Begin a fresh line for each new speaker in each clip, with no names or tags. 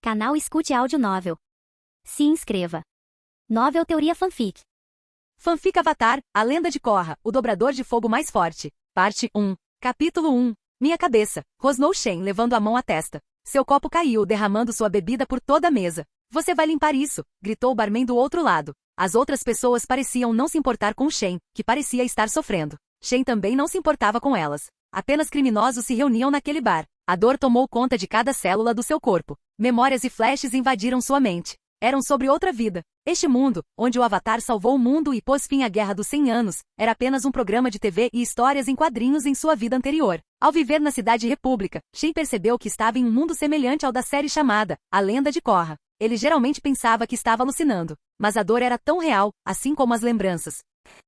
Canal Escute Áudio Novel. Se inscreva. Novel Teoria Fanfic.
Fanfic Avatar, A Lenda de Korra, o dobrador de fogo mais forte. Parte 1. Capítulo 1. Minha cabeça. Rosnou Shen, levando a mão à testa. Seu copo caiu, derramando sua bebida por toda a mesa. Você vai limpar isso, gritou o barman do outro lado. As outras pessoas pareciam não se importar com Shen, que parecia estar sofrendo. Shen também não se importava com elas. Apenas criminosos se reuniam naquele bar. A dor tomou conta de cada célula do seu corpo. Memórias e flashes invadiram sua mente. Eram sobre outra vida. Este mundo, onde o Avatar salvou o mundo e pôs fim à Guerra dos 100 Anos, era apenas um programa de TV e histórias em quadrinhos em sua vida anterior. Ao viver na Cidade República, Shen percebeu que estava em um mundo semelhante ao da série chamada A Lenda de Korra. Ele geralmente pensava que estava alucinando, mas a dor era tão real, assim como as lembranças.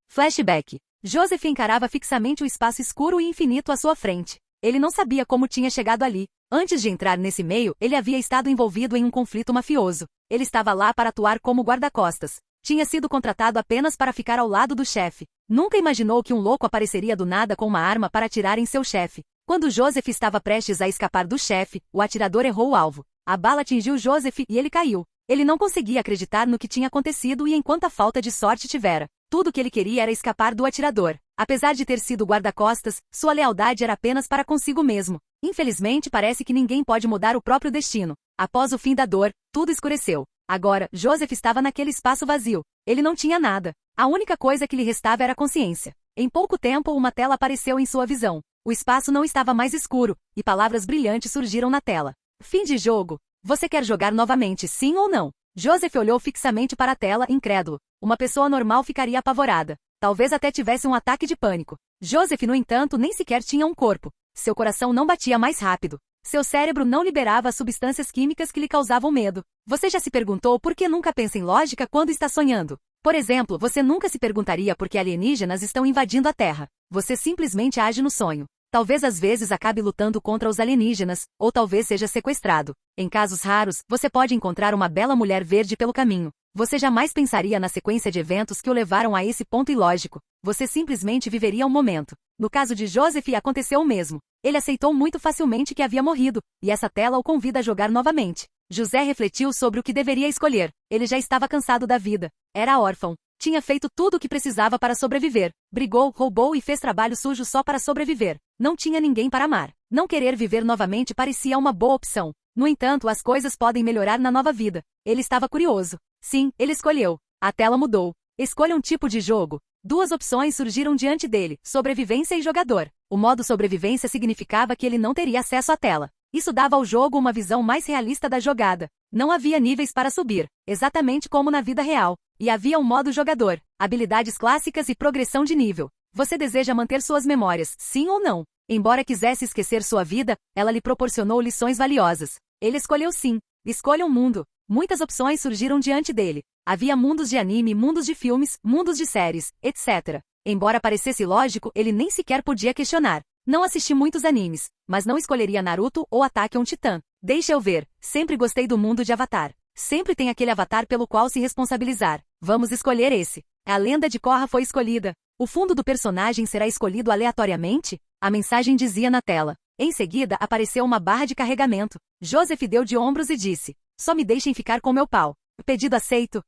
Flashback. Joseph encarava fixamente o espaço escuro e infinito à sua frente. Ele não sabia como tinha chegado ali. Antes de entrar nesse meio, ele havia estado envolvido em um conflito mafioso. Ele estava lá para atuar como guarda-costas. Tinha sido contratado apenas para ficar ao lado do chefe. Nunca imaginou que um louco apareceria do nada com uma arma para atirar em seu chefe. Quando Joseph estava prestes a escapar do chefe, o atirador errou o alvo. A bala atingiu Joseph e ele caiu. Ele não conseguia acreditar no que tinha acontecido e em quanta falta de sorte tivera. Tudo o que ele queria era escapar do atirador. Apesar de ter sido guarda-costas, sua lealdade era apenas para consigo mesmo. Infelizmente, parece que ninguém pode mudar o próprio destino. Após o fim da dor, tudo escureceu. Agora, Joseph estava naquele espaço vazio. Ele não tinha nada. A única coisa que lhe restava era a consciência. Em pouco tempo, uma tela apareceu em sua visão. O espaço não estava mais escuro, e palavras brilhantes surgiram na tela. Fim de jogo. Você quer jogar novamente, sim ou não? Joseph olhou fixamente para a tela, incrédulo. Uma pessoa normal ficaria apavorada. Talvez até tivesse um ataque de pânico. Joseph, no entanto, nem sequer tinha um corpo. Seu coração não batia mais rápido. Seu cérebro não liberava as substâncias químicas que lhe causavam medo. Você já se perguntou por que nunca pensa em lógica quando está sonhando? Por exemplo, você nunca se perguntaria por que alienígenas estão invadindo a Terra. Você simplesmente age no sonho. Talvez às vezes acabe lutando contra os alienígenas, ou talvez seja sequestrado. Em casos raros, você pode encontrar uma bela mulher verde pelo caminho. Você jamais pensaria na sequência de eventos que o levaram a esse ponto ilógico. Você simplesmente viveria um momento. No caso de Joseph, aconteceu o mesmo. Ele aceitou muito facilmente que havia morrido, e essa tela o convida a jogar novamente. José refletiu sobre o que deveria escolher. Ele já estava cansado da vida. Era órfão. Tinha feito tudo o que precisava para sobreviver. Brigou, roubou e fez trabalho sujo só para sobreviver. Não tinha ninguém para amar. Não querer viver novamente parecia uma boa opção. No entanto, as coisas podem melhorar na nova vida. Ele estava curioso. Sim, ele escolheu. A tela mudou. Escolha um tipo de jogo. Duas opções surgiram diante dele, sobrevivência e jogador. O modo sobrevivência significava que ele não teria acesso à tela. Isso dava ao jogo uma visão mais realista da jogada. Não havia níveis para subir, exatamente como na vida real. E havia um modo jogador, habilidades clássicas e progressão de nível. Você deseja manter suas memórias, sim ou não? Embora quisesse esquecer sua vida, ela lhe proporcionou lições valiosas. Ele escolheu sim. Escolha um mundo. Muitas opções surgiram diante dele. Havia mundos de anime, mundos de filmes, mundos de séries, etc. Embora parecesse lógico, ele nem sequer podia questionar. Não assisti muitos animes, mas não escolheria Naruto ou Ataque a um Titã. Deixa eu ver, sempre gostei do mundo de Avatar. Sempre tem aquele avatar pelo qual se responsabilizar. Vamos escolher esse. A Lenda de Korra foi escolhida. O fundo do personagem será escolhido aleatoriamente? A mensagem dizia na tela. Em seguida, apareceu uma barra de carregamento. Joseph deu de ombros e disse: só me deixem ficar com meu pau. Pedido aceito.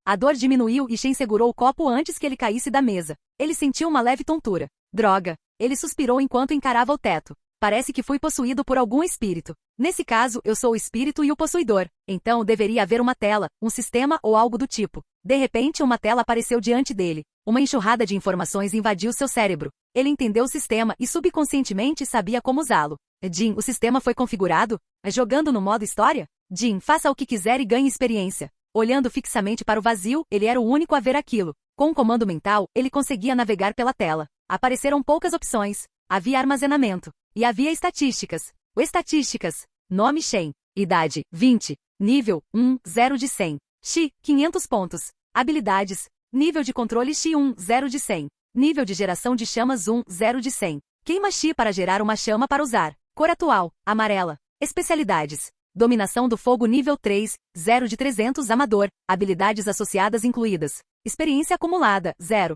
A dor diminuiu e Shen segurou o copo antes que ele caísse da mesa. Ele sentiu uma leve tontura. Droga. Ele suspirou enquanto encarava o teto. Parece que fui possuído por algum espírito. Nesse caso, eu sou o espírito e o possuidor. Então, deveria haver uma tela, um sistema ou algo do tipo. De repente, uma tela apareceu diante dele. Uma enxurrada de informações invadiu seu cérebro. Ele entendeu o sistema e subconscientemente sabia como usá-lo. Jin, o sistema foi configurado? Jogando no modo história? Jin, faça o que quiser e ganhe experiência. Olhando fixamente para o vazio, ele era o único a ver aquilo. Com um comando mental, ele conseguia navegar pela tela. Apareceram poucas opções. Havia armazenamento. E havia estatísticas. Estatísticas. Nome Shen. Idade, 20. Nível, 1, 0 de 100. Xi, 500 pontos. Habilidades. Nível de controle Xi 1, 0 de 100. Nível de geração de chamas 1, 0 de 100. Queima Xi para gerar uma chama para usar. Cor atual, amarela. Especialidades. Dominação do fogo nível 3, 0 de 300 amador. Habilidades associadas incluídas. Experiência acumulada, 0.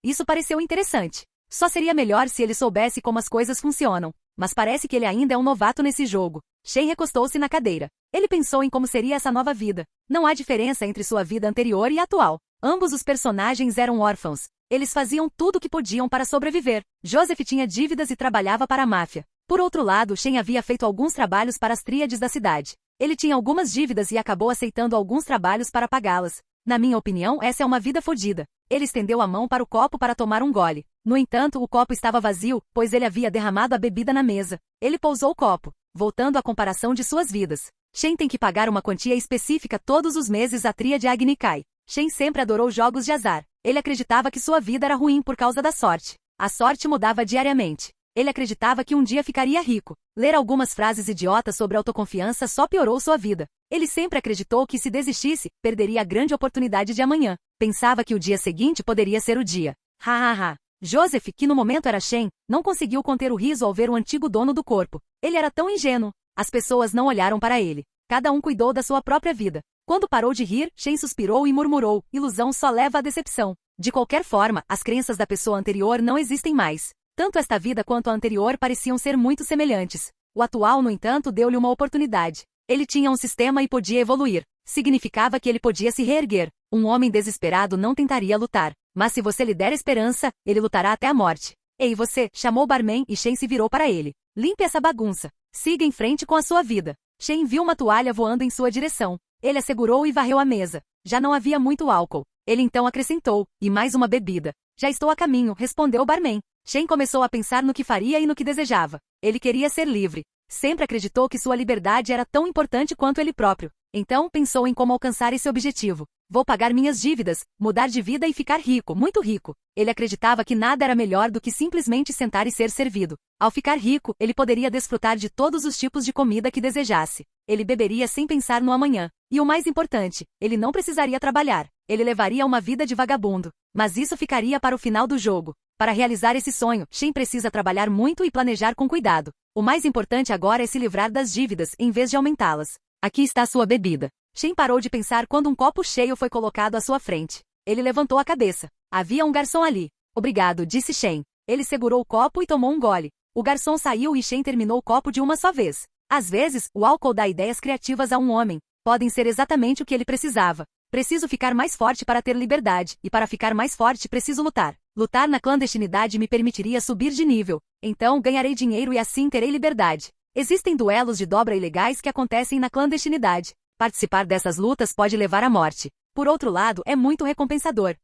Isso pareceu interessante. Só seria melhor se ele soubesse como as coisas funcionam. mas parece que ele ainda é um novato nesse jogo. Shen recostou-se na cadeira. Ele pensou em como seria essa nova vida. Não há diferença entre sua vida anterior e atual. Ambos os personagens eram órfãos. Eles faziam tudo o que podiam para sobreviver. Joseph tinha dívidas e trabalhava para a máfia. Por outro lado, Shen havia feito alguns trabalhos para as tríades da cidade. Ele tinha algumas dívidas e acabou aceitando alguns trabalhos para pagá-las. Na minha opinião, essa é uma vida fodida. Ele estendeu a mão para o copo para tomar um gole. No entanto, o copo estava vazio, pois ele havia derramado a bebida na mesa. Ele pousou o copo, voltando à comparação de suas vidas. Shen tem que pagar uma quantia específica todos os meses à tríade Agni Kai. Shen sempre adorou jogos de azar. Ele acreditava que sua vida era ruim por causa da sorte. A sorte mudava diariamente. Ele acreditava que um dia ficaria rico. Ler algumas frases idiotas sobre autoconfiança só piorou sua vida. Ele sempre acreditou que se desistisse, perderia a grande oportunidade de amanhã. Pensava que o dia seguinte poderia ser o dia. Ha. Joseph, que no momento era Shen, não conseguiu conter o riso ao ver o antigo dono do corpo. Ele era tão ingênuo. As pessoas não olharam para ele. Cada um cuidou da sua própria vida. Quando parou de rir, Shen suspirou e murmurou: ilusão só leva à decepção. De qualquer forma, as crenças da pessoa anterior não existem mais. Tanto esta vida quanto a anterior pareciam ser muito semelhantes. O atual, no entanto, deu-lhe uma oportunidade. Ele tinha um sistema e podia evoluir. Significava que ele podia se reerguer. Um homem desesperado não tentaria lutar. Mas se você lhe der esperança, ele lutará até a morte. Ei você, chamou o barman e Shen se virou para ele. Limpe essa bagunça. Siga em frente com a sua vida. Shen viu uma toalha voando em sua direção. Ele a segurou e varreu a mesa. Já não havia muito álcool. Ele então acrescentou: e mais uma bebida. Já estou a caminho, respondeu o barman. Shen começou a pensar no que faria e no que desejava. Ele queria ser livre. Sempre acreditou que sua liberdade era tão importante quanto ele próprio. Então, pensou em como alcançar esse objetivo. Vou pagar minhas dívidas, mudar de vida e ficar rico, muito rico. Ele acreditava que nada era melhor do que simplesmente sentar e ser servido. Ao ficar rico, ele poderia desfrutar de todos os tipos de comida que desejasse. Ele beberia sem pensar no amanhã. E o mais importante, ele não precisaria trabalhar. Ele levaria uma vida de vagabundo. Mas isso ficaria para o final do jogo. Para realizar esse sonho, Shen precisa trabalhar muito e planejar com cuidado. O mais importante agora é se livrar das dívidas, em vez de aumentá-las. Aqui está sua bebida. Shen parou de pensar quando um copo cheio foi colocado à sua frente. Ele levantou a cabeça. Havia um garçom ali. Obrigado, disse Shen. Ele segurou o copo e tomou um gole. O garçom saiu e Shen terminou o copo de uma só vez. Às vezes, o álcool dá ideias criativas a um homem. Podem ser exatamente o que ele precisava. Preciso ficar mais forte para ter liberdade, e para ficar mais forte preciso lutar. Lutar na clandestinidade me permitiria subir de nível. Então ganharei dinheiro e assim terei liberdade. Existem duelos de dobra ilegais que acontecem na clandestinidade. Participar dessas lutas pode levar à morte. Por outro lado, é muito recompensador.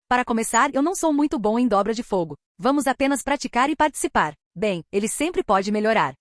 Para começar, eu não sou muito bom em dobra de fogo. Vamos apenas praticar e participar. Bem, ele sempre pode melhorar.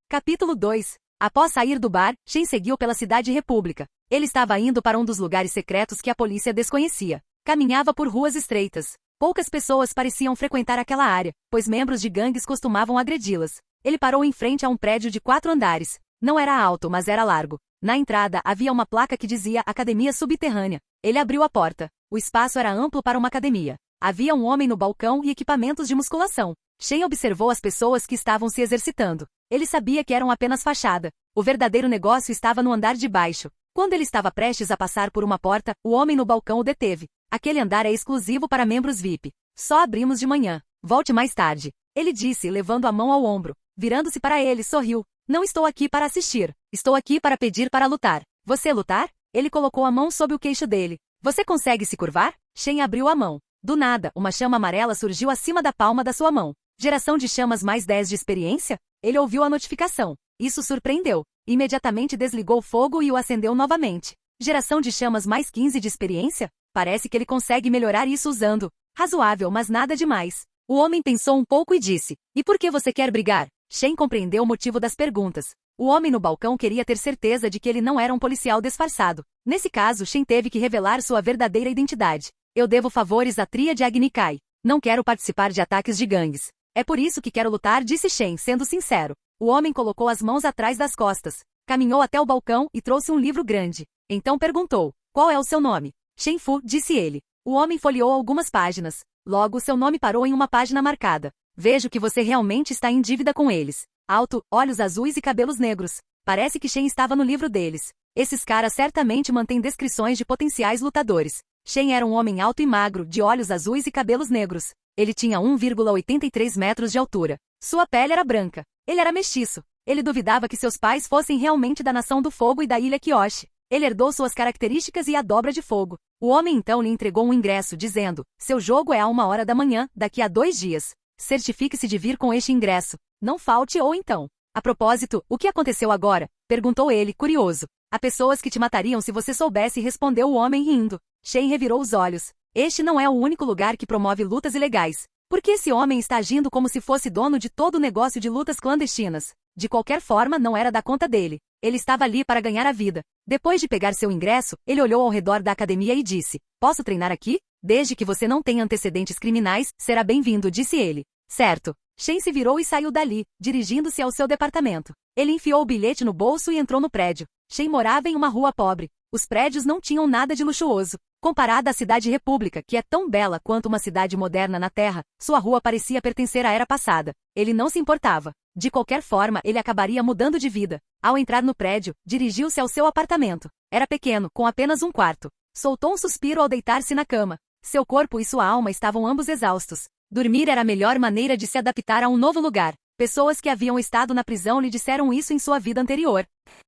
Capítulo 2. Após sair do bar, Shen seguiu pela cidade república. Ele estava indo para um dos lugares secretos que a polícia desconhecia. Caminhava por ruas estreitas. Poucas pessoas pareciam frequentar aquela área, pois membros de gangues costumavam agredi-las. Ele parou em frente a um prédio de 4 andares. Não era alto, mas era largo. Na entrada, havia uma placa que dizia Academia Subterrânea. Ele abriu a porta. O espaço era amplo para uma academia. Havia um homem no balcão e equipamentos de musculação. Shen observou as pessoas que estavam se exercitando. Ele sabia que eram apenas fachada. O verdadeiro negócio estava no andar de baixo. Quando ele estava prestes a passar por uma porta, o homem no balcão o deteve. Aquele andar é exclusivo para membros VIP. Só abrimos de manhã. Volte mais tarde. Ele disse, levando a mão ao ombro. Virando-se para ele, sorriu. Não estou aqui para assistir. Estou aqui para pedir para lutar. Você lutar? Ele colocou a mão sob o queixo dele. Você consegue se curvar? Shen abriu a mão. Do nada, uma chama amarela surgiu acima da palma da sua mão. Geração de chamas mais 10 de experiência? Ele ouviu a notificação. Isso surpreendeu. Imediatamente desligou o fogo e o acendeu novamente. Geração de chamas mais 15 de experiência? Parece que ele consegue melhorar isso usando. Razoável, mas nada demais. O homem pensou um pouco e disse. E por que você quer brigar? Shen compreendeu o motivo das perguntas. O homem no balcão queria ter certeza de que ele não era um policial disfarçado. Nesse caso, Shen teve que revelar sua verdadeira identidade. Eu devo favores à tríade Agni Kai. Não quero participar de ataques de gangues. É por isso que quero lutar, disse Shen, sendo sincero. O homem colocou as mãos atrás das costas. Caminhou até o balcão e trouxe um livro grande. Então perguntou. Qual é o seu nome? Shen Fu, disse ele. O homem folheou algumas páginas. Logo, seu nome parou em uma página marcada. Vejo que você realmente está em dívida com eles. Alto, olhos azuis e cabelos negros. Parece que Shen estava no livro deles. Esses caras certamente mantêm descrições de potenciais lutadores. Shen era um homem alto e magro, de olhos azuis e cabelos negros. Ele tinha 1,83 metros de altura. Sua pele era branca. Ele era mestiço. Ele duvidava que seus pais fossem realmente da Nação do Fogo e da Ilha Kyoshi. Ele herdou suas características e a dobra de fogo. O homem então lhe entregou um ingresso, dizendo: seu jogo é a 1h da manhã, daqui a 2 dias. Certifique-se de vir com este ingresso. Não falte ou então. A propósito, o que aconteceu agora? Perguntou ele, curioso. Há pessoas que te matariam se você soubesse, respondeu o homem rindo. Shen revirou os olhos. Este não é o único lugar que promove lutas ilegais. Por que esse homem está agindo como se fosse dono de todo o negócio de lutas clandestinas? De qualquer forma, não era da conta dele. Ele estava ali para ganhar a vida. Depois de pegar seu ingresso, ele olhou ao redor da academia e disse: posso treinar aqui? Desde que você não tenha antecedentes criminais, será bem-vindo, disse ele. Certo. Shen se virou e saiu dali, dirigindo-se ao seu departamento. Ele enfiou o bilhete no bolso e entrou no prédio. Shen morava em uma rua pobre. Os prédios não tinham nada de luxuoso. Comparada à cidade república, que é tão bela quanto uma cidade moderna na Terra, sua rua parecia pertencer à era passada. Ele não se importava. De qualquer forma, ele acabaria mudando de vida. Ao entrar no prédio, dirigiu-se ao seu apartamento. Era pequeno, com apenas um quarto. Soltou um suspiro ao deitar-se na cama. Seu corpo e sua alma estavam ambos exaustos. Dormir era a melhor maneira de se adaptar a um novo lugar. Pessoas que haviam estado na prisão lhe disseram isso em sua vida anterior.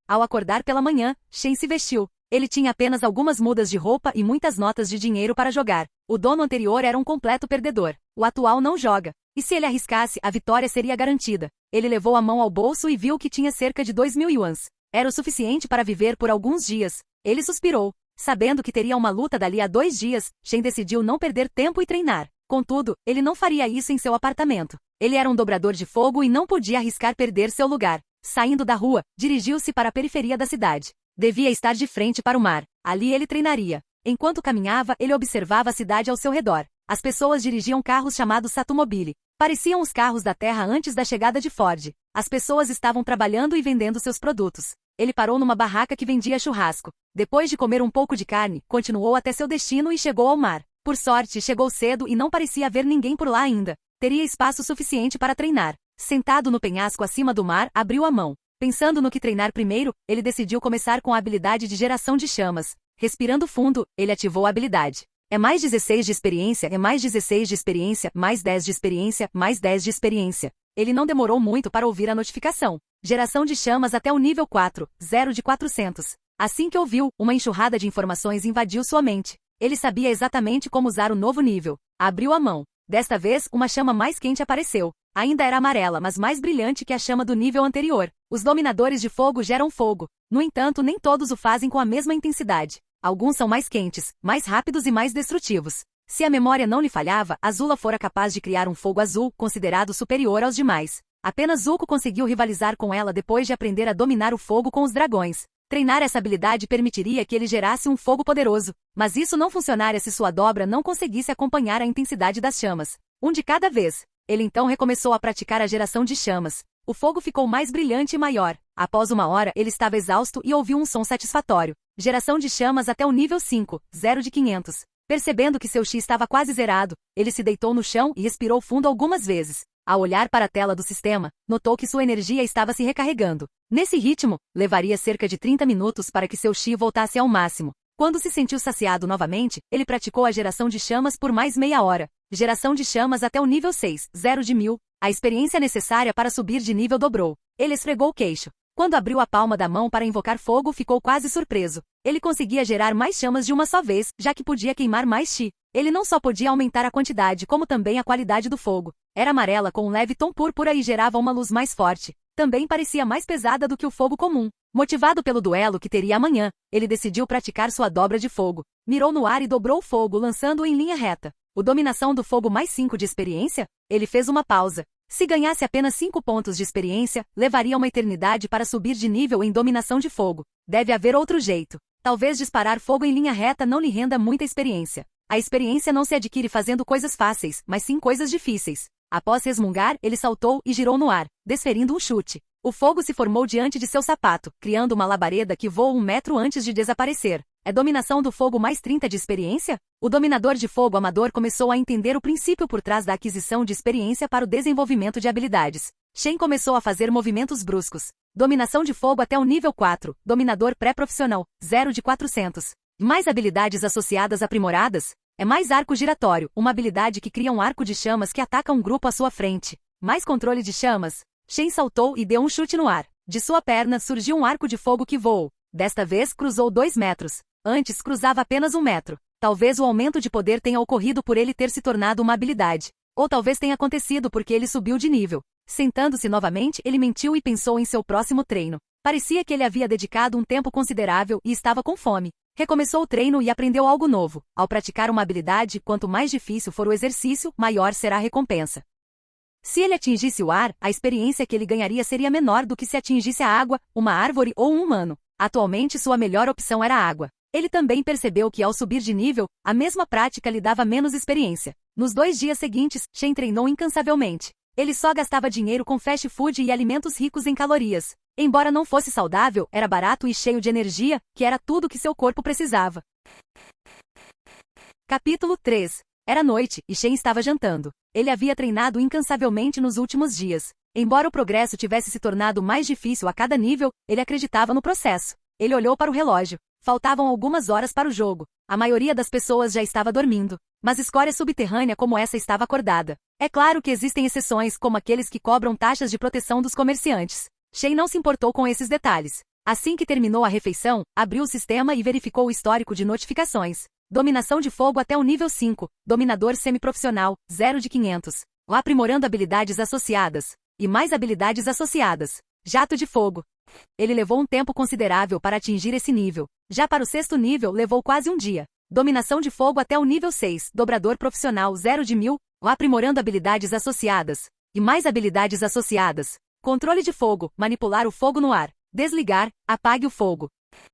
Ao acordar pela manhã, Shen se vestiu. Ele tinha apenas algumas mudas de roupa e muitas notas de dinheiro para jogar. O dono anterior era um completo perdedor. O atual não joga. E se ele arriscasse, a vitória seria garantida. Ele levou a mão ao bolso e viu que tinha cerca de 2.000 yuans. Era o suficiente para viver por alguns dias. Ele suspirou. Sabendo que teria uma luta dali a 2 dias, Shen decidiu não perder tempo e treinar. Contudo, ele não faria isso em seu apartamento. Ele era um dobrador de fogo e não podia arriscar perder seu lugar. Saindo da rua, dirigiu-se para a periferia da cidade. Devia estar de frente para o mar. Ali ele treinaria. Enquanto caminhava, ele observava a cidade ao seu redor. As pessoas dirigiam carros chamados Satumobile. Pareciam os carros da terra antes da chegada de Ford. As pessoas estavam trabalhando e vendendo seus produtos. Ele parou numa barraca que vendia churrasco. Depois de comer um pouco de carne, continuou até seu destino e chegou ao mar. Por sorte, chegou cedo e não parecia haver ninguém por lá ainda. Teria espaço suficiente para treinar. Sentado no penhasco acima do mar, abriu a mão. Pensando no que treinar primeiro, ele decidiu começar com a habilidade de geração de chamas. Respirando fundo, ele ativou a habilidade. É mais 16 de experiência, é mais 16 de experiência, mais 10 de experiência, mais 10 de experiência. Ele não demorou muito para ouvir a notificação. Geração de chamas até o nível 4, 0 de 400. Assim que ouviu, uma enxurrada de informações invadiu sua mente. Ele sabia exatamente como usar o novo nível. Abriu a mão. Desta vez, uma chama mais quente apareceu. Ainda era amarela, mas mais brilhante que a chama do nível anterior. Os dominadores de fogo geram fogo. No entanto, nem todos o fazem com a mesma intensidade. Alguns são mais quentes, mais rápidos e mais destrutivos. Se a memória não lhe falhava, Azula fora capaz de criar um fogo azul, considerado superior aos demais. Apenas Zuko conseguiu rivalizar com ela depois de aprender a dominar o fogo com os dragões. Treinar essa habilidade permitiria que ele gerasse um fogo poderoso, mas isso não funcionaria se sua dobra não conseguisse acompanhar a intensidade das chamas. Um de cada vez. Ele então recomeçou a praticar a geração de chamas. O fogo ficou mais brilhante e maior. Após 1 hora, ele estava exausto e ouviu um som satisfatório. Geração de chamas até o nível 5, 0 de 500. Percebendo que seu chi estava quase zerado, ele se deitou no chão e respirou fundo algumas vezes. Ao olhar para a tela do sistema, notou que sua energia estava se recarregando. Nesse ritmo, levaria cerca de 30 minutos para que seu chi voltasse ao máximo. Quando se sentiu saciado novamente, ele praticou a geração de chamas por mais meia hora. Geração de chamas até o nível 6, 0 de 1000. A experiência necessária para subir de nível dobrou. Ele esfregou o queixo. Quando abriu a palma da mão para invocar fogo, ficou quase surpreso. Ele conseguia gerar mais chamas de uma só vez, já que podia queimar mais chi. Ele não só podia aumentar a quantidade, como também a qualidade do fogo. Era amarela com um leve tom púrpura e gerava uma luz mais forte. Também parecia mais pesada do que o fogo comum. Motivado pelo duelo que teria amanhã, ele decidiu praticar sua dobra de fogo. Mirou no ar e dobrou o fogo, lançando-o em linha reta. O dominação do fogo mais 5 de experiência? Ele fez uma pausa. Se ganhasse apenas 5 pontos de experiência, levaria uma eternidade para subir de nível em dominação de fogo. Deve haver outro jeito. Talvez disparar fogo em linha reta não lhe renda muita experiência. A experiência não se adquire fazendo coisas fáceis, mas sim coisas difíceis. Após resmungar, ele saltou e girou no ar, desferindo um chute. O fogo se formou diante de seu sapato, criando uma labareda que voou 1 metro antes de desaparecer. É dominação do fogo mais 30 de experiência? O dominador de fogo amador começou a entender o princípio por trás da aquisição de experiência para o desenvolvimento de habilidades. Shen começou a fazer movimentos bruscos. Dominação de fogo até o nível 4, dominador pré-profissional, 0 de 400. Mais habilidades associadas aprimoradas? É mais arco giratório, uma habilidade que cria um arco de chamas que ataca um grupo à sua frente. Mais controle de chamas. Shen saltou e deu um chute no ar. De sua perna surgiu um arco de fogo que voou. Desta vez cruzou 2 metros. Antes cruzava apenas 1 metro. Talvez o aumento de poder tenha ocorrido por ele ter se tornado uma habilidade. Ou talvez tenha acontecido porque ele subiu de nível. Sentando-se novamente, ele mentiu e pensou em seu próximo treino. Parecia que ele havia dedicado um tempo considerável e estava com fome. Recomeçou o treino e aprendeu algo novo. Ao praticar uma habilidade, quanto mais difícil for o exercício, maior será a recompensa. Se ele atingisse o ar, a experiência que ele ganharia seria menor do que se atingisse a água, uma árvore ou um humano. Atualmente sua melhor opção era a água. Ele também percebeu que ao subir de nível, a mesma prática lhe dava menos experiência. Nos 2 dias seguintes, Shen treinou incansavelmente. Ele só gastava dinheiro com fast food e alimentos ricos em calorias. Embora não fosse saudável, era barato e cheio de energia, que era tudo que seu corpo precisava. Capítulo 3. Era noite, e Shen estava jantando. Ele havia treinado incansavelmente nos últimos dias. Embora o progresso tivesse se tornado mais difícil a cada nível, ele acreditava no processo. Ele olhou para o relógio. Faltavam algumas horas para o jogo. A maioria das pessoas já estava dormindo. Mas escória subterrânea como essa estava acordada. É claro que existem exceções, como aqueles que cobram taxas de proteção dos comerciantes. Shen não se importou com esses detalhes. Assim que terminou a refeição, abriu o sistema e verificou o histórico de notificações. Dominação de fogo até o nível 5. Dominador semiprofissional, 0 de 500. Aprimorando habilidades associadas. E mais habilidades associadas. Jato de fogo. Ele levou um tempo considerável para atingir esse nível. Já para o 6º nível, levou quase um dia. Dominação de fogo até o nível 6. Dobrador profissional, 0 de 1000. Aprimorando habilidades associadas. E mais habilidades associadas. Controle de fogo, manipular o fogo no ar. Desligar, apague o fogo.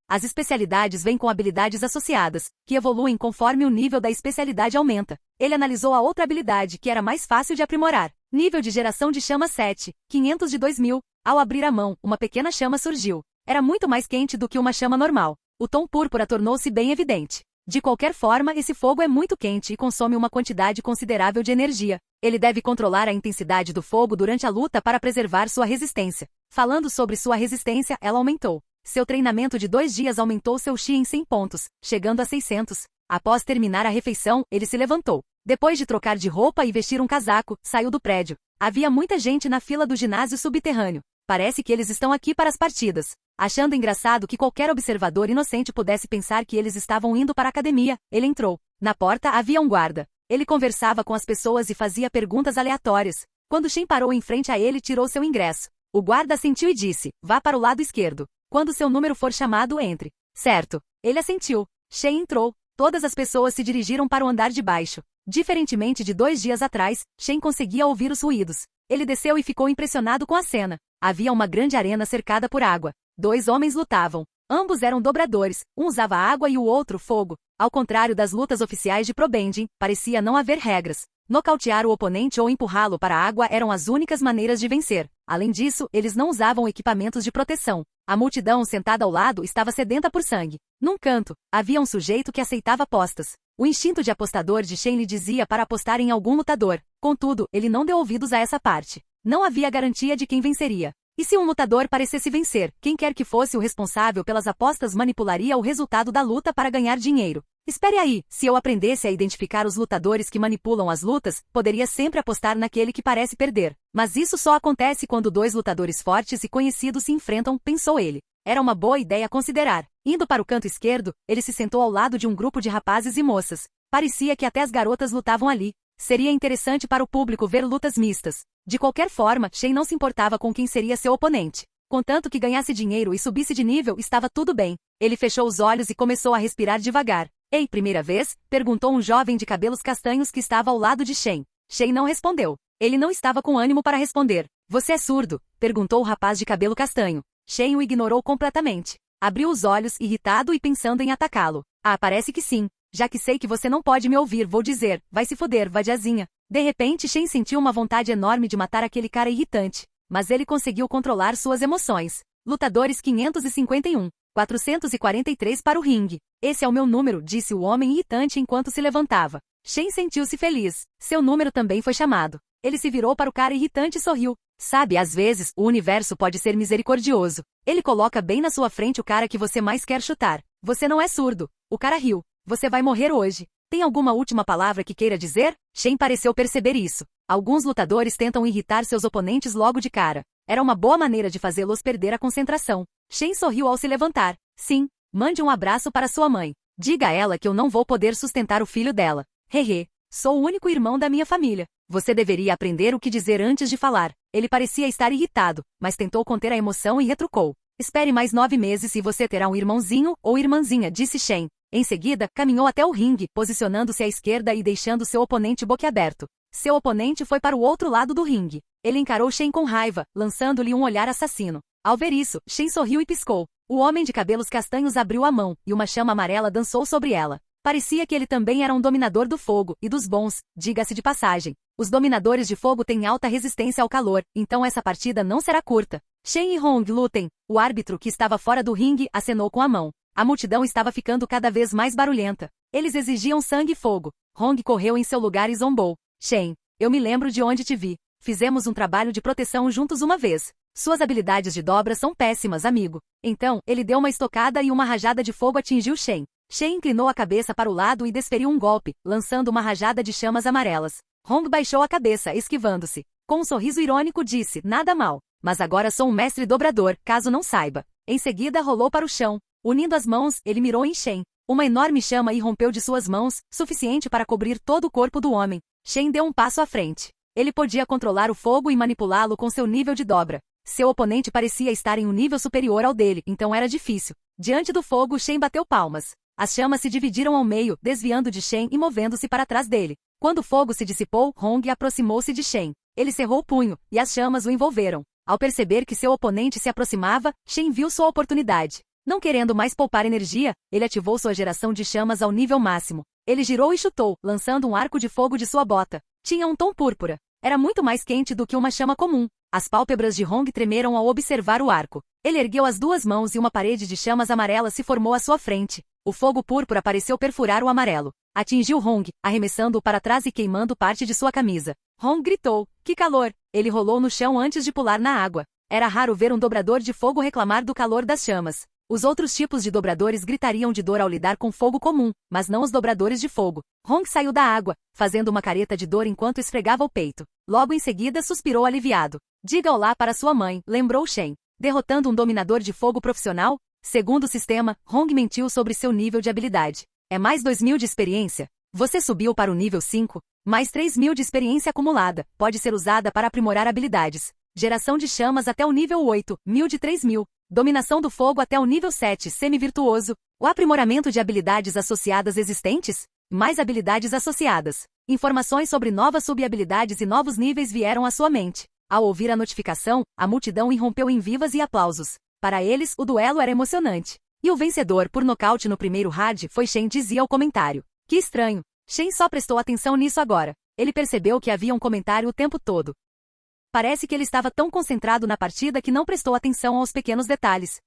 As especialidades vêm com habilidades associadas, que evoluem conforme o nível da especialidade aumenta. Ele analisou a outra habilidade que era mais fácil de aprimorar. Nível de geração de chama 7, 500 de 2000. Ao abrir a mão, uma pequena chama surgiu. Era muito mais quente do que uma chama normal. O tom púrpura tornou-se bem evidente. De qualquer forma, esse fogo é muito quente e consome uma quantidade considerável de energia. Ele deve controlar a intensidade do fogo durante a luta para preservar sua resistência. Falando sobre sua resistência, ela aumentou. Seu treinamento de 2 dias aumentou seu Chi em 100 pontos, chegando a 600. Após terminar a refeição, ele se levantou. Depois de trocar de roupa e vestir um casaco, saiu do prédio. Havia muita gente na fila do ginásio subterrâneo. Parece que eles estão aqui para as partidas. Achando engraçado que qualquer observador inocente pudesse pensar que eles estavam indo para a academia, ele entrou. Na porta havia um guarda. Ele conversava com as pessoas e fazia perguntas aleatórias. Quando Shen parou em frente a ele, tirou seu ingresso. O guarda assentiu e disse, vá para o lado esquerdo. Quando seu número for chamado, entre. Certo. Ele assentiu. Shen entrou. Todas as pessoas se dirigiram para o andar de baixo. Diferentemente de 2 dias atrás, Shen conseguia ouvir os ruídos. Ele desceu e ficou impressionado com a cena. Havia uma grande arena cercada por água. 2 homens lutavam. Ambos eram dobradores, um usava água e o outro fogo. Ao contrário das lutas oficiais de Probending, parecia não haver regras. Nocautear o oponente ou empurrá-lo para a água eram as únicas maneiras de vencer. Além disso, eles não usavam equipamentos de proteção. A multidão sentada ao lado estava sedenta por sangue. Num canto, havia um sujeito que aceitava apostas. O instinto de apostador de Shen lhe dizia para apostar em algum lutador. Contudo, ele não deu ouvidos a essa parte. Não havia garantia de quem venceria. E se um lutador parecesse vencer, quem quer que fosse o responsável pelas apostas manipularia o resultado da luta para ganhar dinheiro. Espere aí, se eu aprendesse a identificar os lutadores que manipulam as lutas, poderia sempre apostar naquele que parece perder. Mas isso só acontece quando 2 lutadores fortes e conhecidos se enfrentam, pensou ele. Era uma boa ideia considerar. Indo para o canto esquerdo, ele se sentou ao lado de um grupo de rapazes e moças. Parecia que até as garotas lutavam ali. Seria interessante para o público ver lutas mistas. De qualquer forma, Shen não se importava com quem seria seu oponente. Contanto que ganhasse dinheiro e subisse de nível, estava tudo bem. Ele fechou os olhos e começou a respirar devagar. Ei, primeira vez? Perguntou um jovem de cabelos castanhos que estava ao lado de Shen. Shen não respondeu. Ele não estava com ânimo para responder. Você é surdo? Perguntou o rapaz de cabelo castanho. Shen o ignorou completamente. Abriu os olhos, irritado e pensando em atacá-lo. Ah, parece que sim. Já que sei que você não pode me ouvir, vou dizer, vai se foder, vadiazinha. De repente, Shen sentiu uma vontade enorme de matar aquele cara irritante. Mas ele conseguiu controlar suas emoções. Lutadores 551. 443 para o ringue. Esse é o meu número, disse o homem irritante enquanto se levantava. Shen sentiu-se feliz. Seu número também foi chamado. Ele se virou para o cara irritante e sorriu. Sabe, às vezes, o universo pode ser misericordioso. Ele coloca bem na sua frente o cara que você mais quer chutar. Você não é surdo. O cara riu. Você vai morrer hoje. Tem alguma última palavra que queira dizer? Shen pareceu perceber isso. Alguns lutadores tentam irritar seus oponentes logo de cara. Era uma boa maneira de fazê-los perder a concentração. Shen sorriu ao se levantar. Sim, mande um abraço para sua mãe. Diga a ela que eu não vou poder sustentar o filho dela. Hehe, sou o único irmão da minha família. Você deveria aprender o que dizer antes de falar. Ele parecia estar irritado, mas tentou conter a emoção e retrucou. Espere mais 9 meses e você terá um irmãozinho ou irmãzinha, disse Shen. Em seguida, caminhou até o ringue, posicionando-se à esquerda e deixando seu oponente boquiaberto. Seu oponente foi para o outro lado do ringue. Ele encarou Shen com raiva, lançando-lhe um olhar assassino. Ao ver isso, Shen sorriu e piscou. O homem de cabelos castanhos abriu a mão, e uma chama amarela dançou sobre ela. Parecia que ele também era um dominador do fogo, e dos bons, diga-se de passagem. Os dominadores de fogo têm alta resistência ao calor, então essa partida não será curta. Shen e Hong lutem. O árbitro que estava fora do ringue acenou com a mão. A multidão estava ficando cada vez mais barulhenta. Eles exigiam sangue e fogo. Hong correu em seu lugar e zombou. Shen, eu me lembro de onde te vi. Fizemos um trabalho de proteção juntos uma vez. Suas habilidades de dobra são péssimas, amigo. Então, ele deu uma estocada e uma rajada de fogo atingiu Shen. Shen inclinou a cabeça para o lado e desferiu um golpe, lançando uma rajada de chamas amarelas. Hong baixou a cabeça, esquivando-se. Com um sorriso irônico disse, nada mal. Mas agora sou um mestre dobrador, caso não saiba. Em seguida rolou para o chão. Unindo as mãos, ele mirou em Shen. Uma enorme chama irrompeu de suas mãos, suficiente para cobrir todo o corpo do homem. Shen deu um passo à frente. Ele podia controlar o fogo e manipulá-lo com seu nível de dobra. Seu oponente parecia estar em um nível superior ao dele, então era difícil. Diante do fogo, Shen bateu palmas. As chamas se dividiram ao meio, desviando de Shen e movendo-se para trás dele. Quando o fogo se dissipou, Hong aproximou-se de Shen. Ele cerrou o punho, e as chamas o envolveram. Ao perceber que seu oponente se aproximava, Shen viu sua oportunidade. Não querendo mais poupar energia, ele ativou sua geração de chamas ao nível máximo. Ele girou e chutou, lançando um arco de fogo de sua bota. Tinha um tom púrpura. Era muito mais quente do que uma chama comum. As pálpebras de Hong tremeram ao observar o arco. Ele ergueu as duas mãos e uma parede de chamas amarelas se formou à sua frente. O fogo púrpura pareceu perfurar o amarelo. Atingiu Hong, arremessando-o para trás e queimando parte de sua camisa. Hong gritou, que calor! Ele rolou no chão antes de pular na água. Era raro ver um dobrador de fogo reclamar do calor das chamas. Os outros tipos de dobradores gritariam de dor ao lidar com fogo comum, mas não os dobradores de fogo. Hong saiu da água, fazendo uma careta de dor enquanto esfregava o peito. Logo em seguida suspirou aliviado. Diga olá para sua mãe, lembrou Shen. Derrotando um dominador de fogo profissional? Segundo o sistema, Hong mentiu sobre seu nível de habilidade. É mais 2.000 de experiência? Você subiu para o nível 5? Mais 3.000 de experiência acumulada, pode ser usada para aprimorar habilidades. Geração de chamas até o nível 8, 1.000 de 3.000. Dominação do fogo até o nível 7, semi-virtuoso. O aprimoramento de habilidades associadas existentes? Mais habilidades associadas. Informações sobre novas sub-habilidades e novos níveis vieram à sua mente. Ao ouvir a notificação, a multidão irrompeu em vivas e aplausos. Para eles, o duelo era emocionante. E o vencedor por nocaute no primeiro round foi Shen, dizia o comentário. Que estranho. Shen só prestou atenção nisso agora. Ele percebeu que havia um comentário o tempo todo. Parece que ele estava tão concentrado na partida que não prestou atenção aos pequenos detalhes.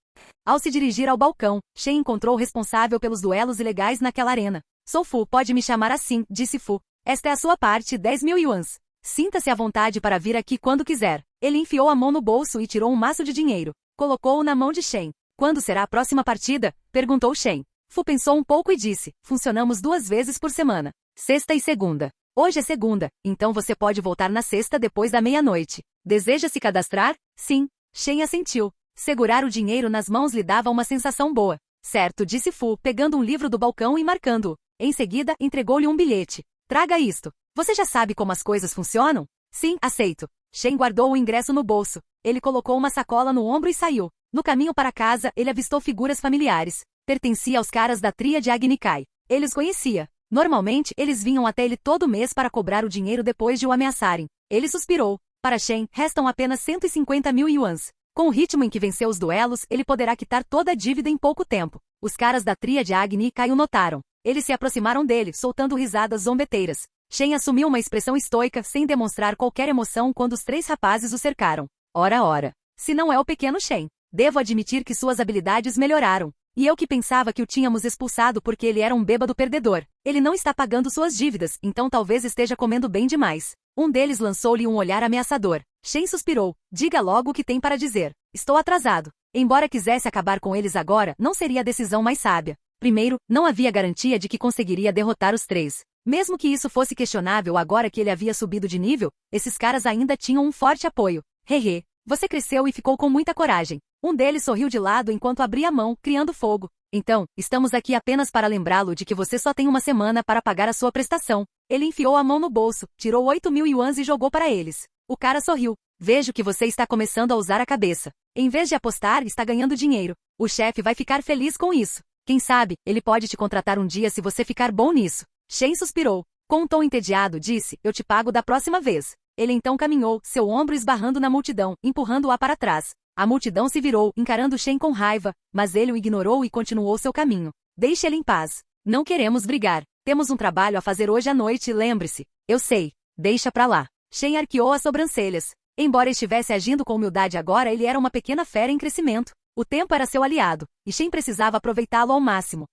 Ao se dirigir ao balcão, Shen encontrou o responsável pelos duelos ilegais naquela arena. Sou Fu, pode me chamar assim, disse Fu. Esta é a sua parte, 10.000 yuans. Sinta-se à vontade para vir aqui quando quiser. Ele enfiou a mão no bolso e tirou um maço de dinheiro. Colocou-o na mão de Shen. Quando será a próxima partida? Perguntou Shen. Fu pensou um pouco e disse, funcionamos 2 vezes por semana. Sexta e segunda. Hoje é segunda, então você pode voltar na sexta depois da meia-noite. Deseja se cadastrar? Sim. Shen assentiu. Segurar o dinheiro nas mãos lhe dava uma sensação boa. Certo, disse Fu, pegando um livro do balcão e marcando-o. Em seguida, entregou-lhe um bilhete. Traga isto. Você já sabe como as coisas funcionam? Sim, aceito. Shen guardou o ingresso no bolso. Ele colocou uma sacola no ombro e saiu. No caminho para casa, ele avistou figuras familiares. Pertencia aos caras da tríade Agni Kai. Ele os conhecia. Normalmente, eles vinham até ele todo mês para cobrar o dinheiro depois de o ameaçarem. Ele suspirou. Para Shen, restam apenas 150.000 yuans. Com o ritmo em que venceu os duelos, ele poderá quitar toda a dívida em pouco tempo. Os caras da tríade Agni Kai o notaram. Eles se aproximaram dele, soltando risadas zombeteiras. Shen assumiu uma expressão estoica, sem demonstrar qualquer emoção quando os 3 rapazes o cercaram. Ora. Se não é o pequeno Shen. Devo admitir que suas habilidades melhoraram. E eu que pensava que o tínhamos expulsado porque ele era um bêbado perdedor. Ele não está pagando suas dívidas, então talvez esteja comendo bem demais. Um deles lançou-lhe um olhar ameaçador. Shen suspirou. Diga logo o que tem para dizer. Estou atrasado. Embora quisesse acabar com eles agora, não seria a decisão mais sábia. Primeiro, não havia garantia de que conseguiria derrotar os três. Mesmo que isso fosse questionável agora que ele havia subido de nível, esses caras ainda tinham um forte apoio. Hehe, você cresceu e ficou com muita coragem. Um deles sorriu de lado enquanto abria a mão, criando fogo. Então, estamos aqui apenas para lembrá-lo de que você só tem uma semana para pagar a sua prestação. Ele enfiou a mão no bolso, tirou 8.000 yuans e jogou para eles. O cara sorriu. Vejo que você está começando a usar a cabeça. Em vez de apostar, está ganhando dinheiro. O chefe vai ficar feliz com isso. Quem sabe, ele pode te contratar um dia se você ficar bom nisso. Shen suspirou. Com um tom entediado, disse, eu te pago da próxima vez. Ele então caminhou, seu ombro esbarrando na multidão, empurrando-a para trás. A multidão se virou, encarando Shen com raiva, mas ele o ignorou e continuou seu caminho. Deixe ele em paz. Não queremos brigar. Temos um trabalho a fazer hoje à noite, lembre-se. Eu sei. Deixa pra lá. Shen arqueou as sobrancelhas. Embora estivesse agindo com humildade agora, ele era uma pequena fera em crescimento. O tempo era seu aliado, e Shen precisava aproveitá-lo ao máximo.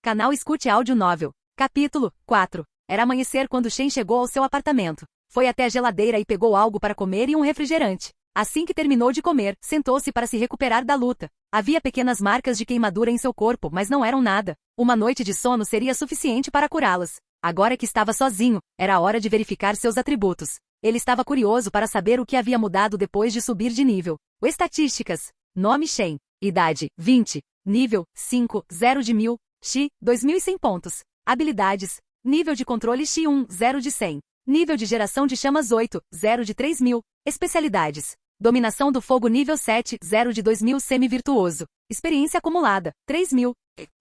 Canal Escute Áudio Novel. Capítulo 4. Era amanhecer quando Shen chegou ao seu apartamento. Foi até a geladeira e pegou algo para comer e um refrigerante. Assim que terminou de comer, sentou-se para se recuperar da luta. Havia pequenas marcas de queimadura em seu corpo, mas não eram nada. Uma noite de sono seria suficiente para curá-las. Agora que estava sozinho, era hora de verificar seus atributos. Ele estava curioso para saber o que havia mudado depois de subir de nível. Estatísticas. Nome Shen. Idade, 20. Nível, 5, 0 de 1000. Xi, 2100 pontos. Habilidades. Nível de controle X1, 0 de 100. Nível de geração de chamas 8, 0 de 3000. Especialidades. Dominação do fogo nível 7, 0 de 2000 semi-virtuoso. Experiência acumulada, 3000.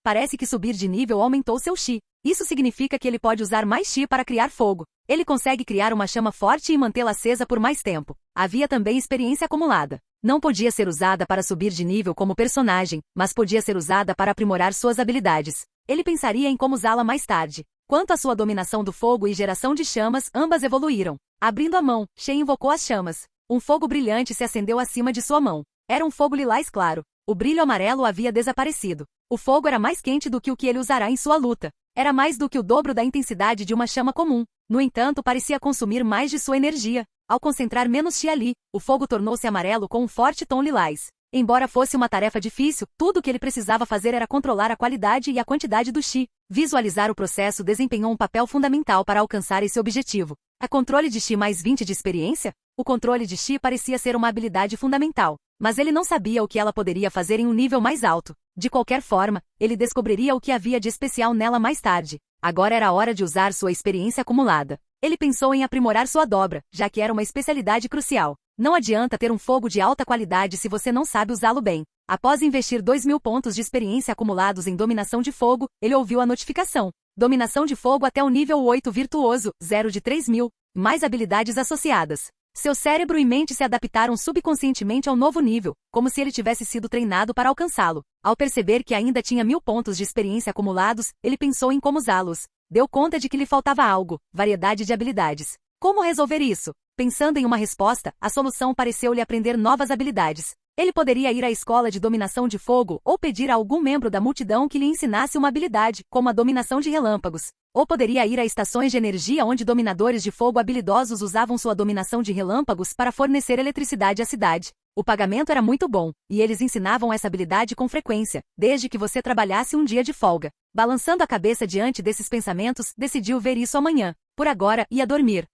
Parece que subir de nível aumentou seu Xi. Isso significa que ele pode usar mais Xi para criar fogo. Ele consegue criar uma chama forte e mantê-la acesa por mais tempo. Havia também experiência acumulada. Não podia ser usada para subir de nível como personagem, mas podia ser usada para aprimorar suas habilidades. Ele pensaria em como usá-la mais tarde. Quanto à sua dominação do fogo e geração de chamas, ambas evoluíram. Abrindo a mão, Shen invocou as chamas. Um fogo brilhante se acendeu acima de sua mão. Era um fogo lilás claro. O brilho amarelo havia desaparecido. O fogo era mais quente do que o que ele usará em sua luta. Era mais do que o dobro da intensidade de uma chama comum. No entanto, parecia consumir mais de sua energia. Ao concentrar menos Xi ali, o fogo tornou-se amarelo com um forte tom lilás. Embora fosse uma tarefa difícil, tudo o que ele precisava fazer era controlar a qualidade e a quantidade do Xi. Visualizar o processo desempenhou um papel fundamental para alcançar esse objetivo. A controle de Xi mais 20 de experiência? O controle de Xi parecia ser uma habilidade fundamental, mas ele não sabia o que ela poderia fazer em um nível mais alto. De qualquer forma, ele descobriria o que havia de especial nela mais tarde. Agora era a hora de usar sua experiência acumulada. Ele pensou em aprimorar sua dobra, já que era uma especialidade crucial. Não adianta ter um fogo de alta qualidade se você não sabe usá-lo bem. Após investir 2.000 pontos de experiência acumulados em dominação de fogo, ele ouviu a notificação. Dominação de fogo até o nível 8 virtuoso, 0 de 3.000. Mais habilidades associadas. Seu cérebro e mente se adaptaram subconscientemente ao novo nível, como se ele tivesse sido treinado para alcançá-lo. Ao perceber que ainda tinha 1.000 pontos de experiência acumulados, ele pensou em como usá-los. Deu conta de que lhe faltava algo, variedade de habilidades. Como resolver isso? Pensando em uma resposta, a solução pareceu-lhe aprender novas habilidades. Ele poderia ir à escola de dominação de fogo ou pedir a algum membro da multidão que lhe ensinasse uma habilidade, como a dominação de relâmpagos. Ou poderia ir a estações de energia onde dominadores de fogo habilidosos usavam sua dominação de relâmpagos para fornecer eletricidade à cidade. O pagamento era muito bom, e eles ensinavam essa habilidade com frequência, desde que você trabalhasse um dia de folga. Balançando a cabeça diante desses pensamentos, decidiu ver isso amanhã. Por agora, ia dormir.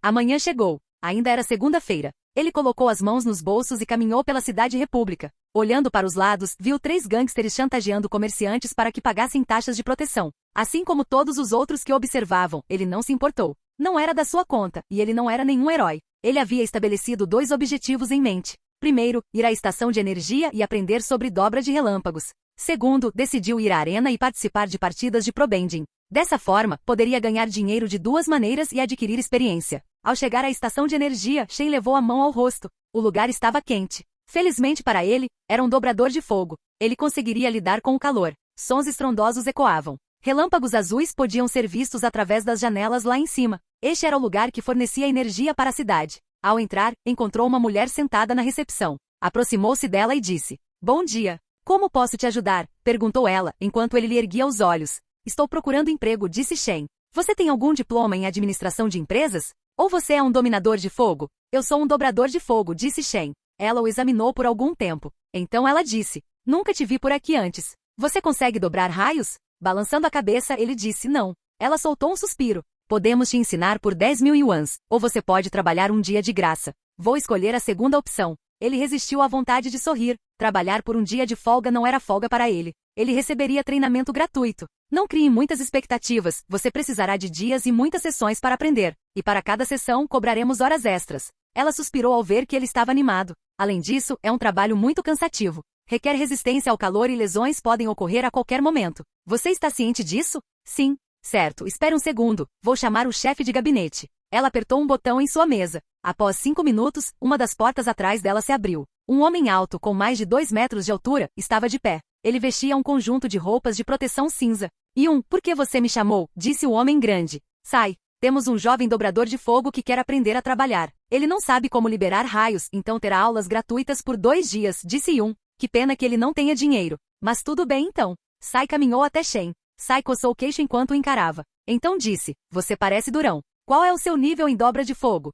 Amanhã chegou. Ainda era segunda-feira. Ele colocou as mãos nos bolsos e caminhou pela cidade república. Olhando para os lados, viu 3 gangsters chantageando comerciantes para que pagassem taxas de proteção. Assim como todos os outros que observavam, ele não se importou. Não era da sua conta, e ele não era nenhum herói. Ele havia estabelecido 2 objetivos em mente. Primeiro, ir à estação de energia e aprender sobre dobra de relâmpagos. Segundo, decidiu ir à arena e participar de partidas de pro-bending. Dessa forma, poderia ganhar dinheiro de 2 maneiras e adquirir experiência. Ao chegar à estação de energia, Shen levou a mão ao rosto. O lugar estava quente. Felizmente para ele, era um dobrador de fogo. Ele conseguiria lidar com o calor. Sons estrondosos ecoavam. Relâmpagos azuis podiam ser vistos através das janelas lá em cima. Este era o lugar que fornecia energia para a cidade. Ao entrar, encontrou uma mulher sentada na recepção. Aproximou-se dela e disse: "Bom dia. Como posso te ajudar?", perguntou ela, enquanto ele lhe erguia os olhos. "Estou procurando emprego", disse Shen. "Você tem algum diploma em administração de empresas? Ou você é um dominador de fogo?" "Eu sou um dobrador de fogo", disse Shen. Ela o examinou por algum tempo. Então ela disse: "Nunca te vi por aqui antes. Você consegue dobrar raios? Balançando a cabeça, ele disse não. Ela soltou um suspiro. Podemos te ensinar por 10.000 yuans, ou você pode trabalhar um dia de graça. Vou escolher a segunda opção. Ele resistiu à vontade de sorrir. Trabalhar por um dia de folga não era folga para ele. Ele receberia treinamento gratuito. Não crie muitas expectativas, você precisará de dias e muitas sessões para aprender. E para cada sessão, cobraremos horas extras. Ela suspirou ao ver que ele estava animado. Além disso, é um trabalho muito cansativo. Requer resistência ao calor e lesões podem ocorrer a qualquer momento. Você está ciente disso? Sim. Certo, espere um segundo. Vou chamar o chefe de gabinete. Ela apertou um botão em sua mesa. Após 5 minutos, uma das portas atrás dela se abriu. Um homem alto, com mais de 2 metros de altura, estava de pé. Ele vestia um conjunto de roupas de proteção cinza. Por que você me chamou? Disse o homem grande. Sai. Temos um jovem dobrador de fogo que quer aprender a trabalhar. Ele não sabe como liberar raios, então terá aulas gratuitas por 2 dias, disse Que pena que ele não tenha dinheiro. Mas tudo bem então. Sai caminhou até Shen. Sai coçou o queixo enquanto o encarava. Então disse, você parece durão. Qual é o seu nível em dobra de fogo?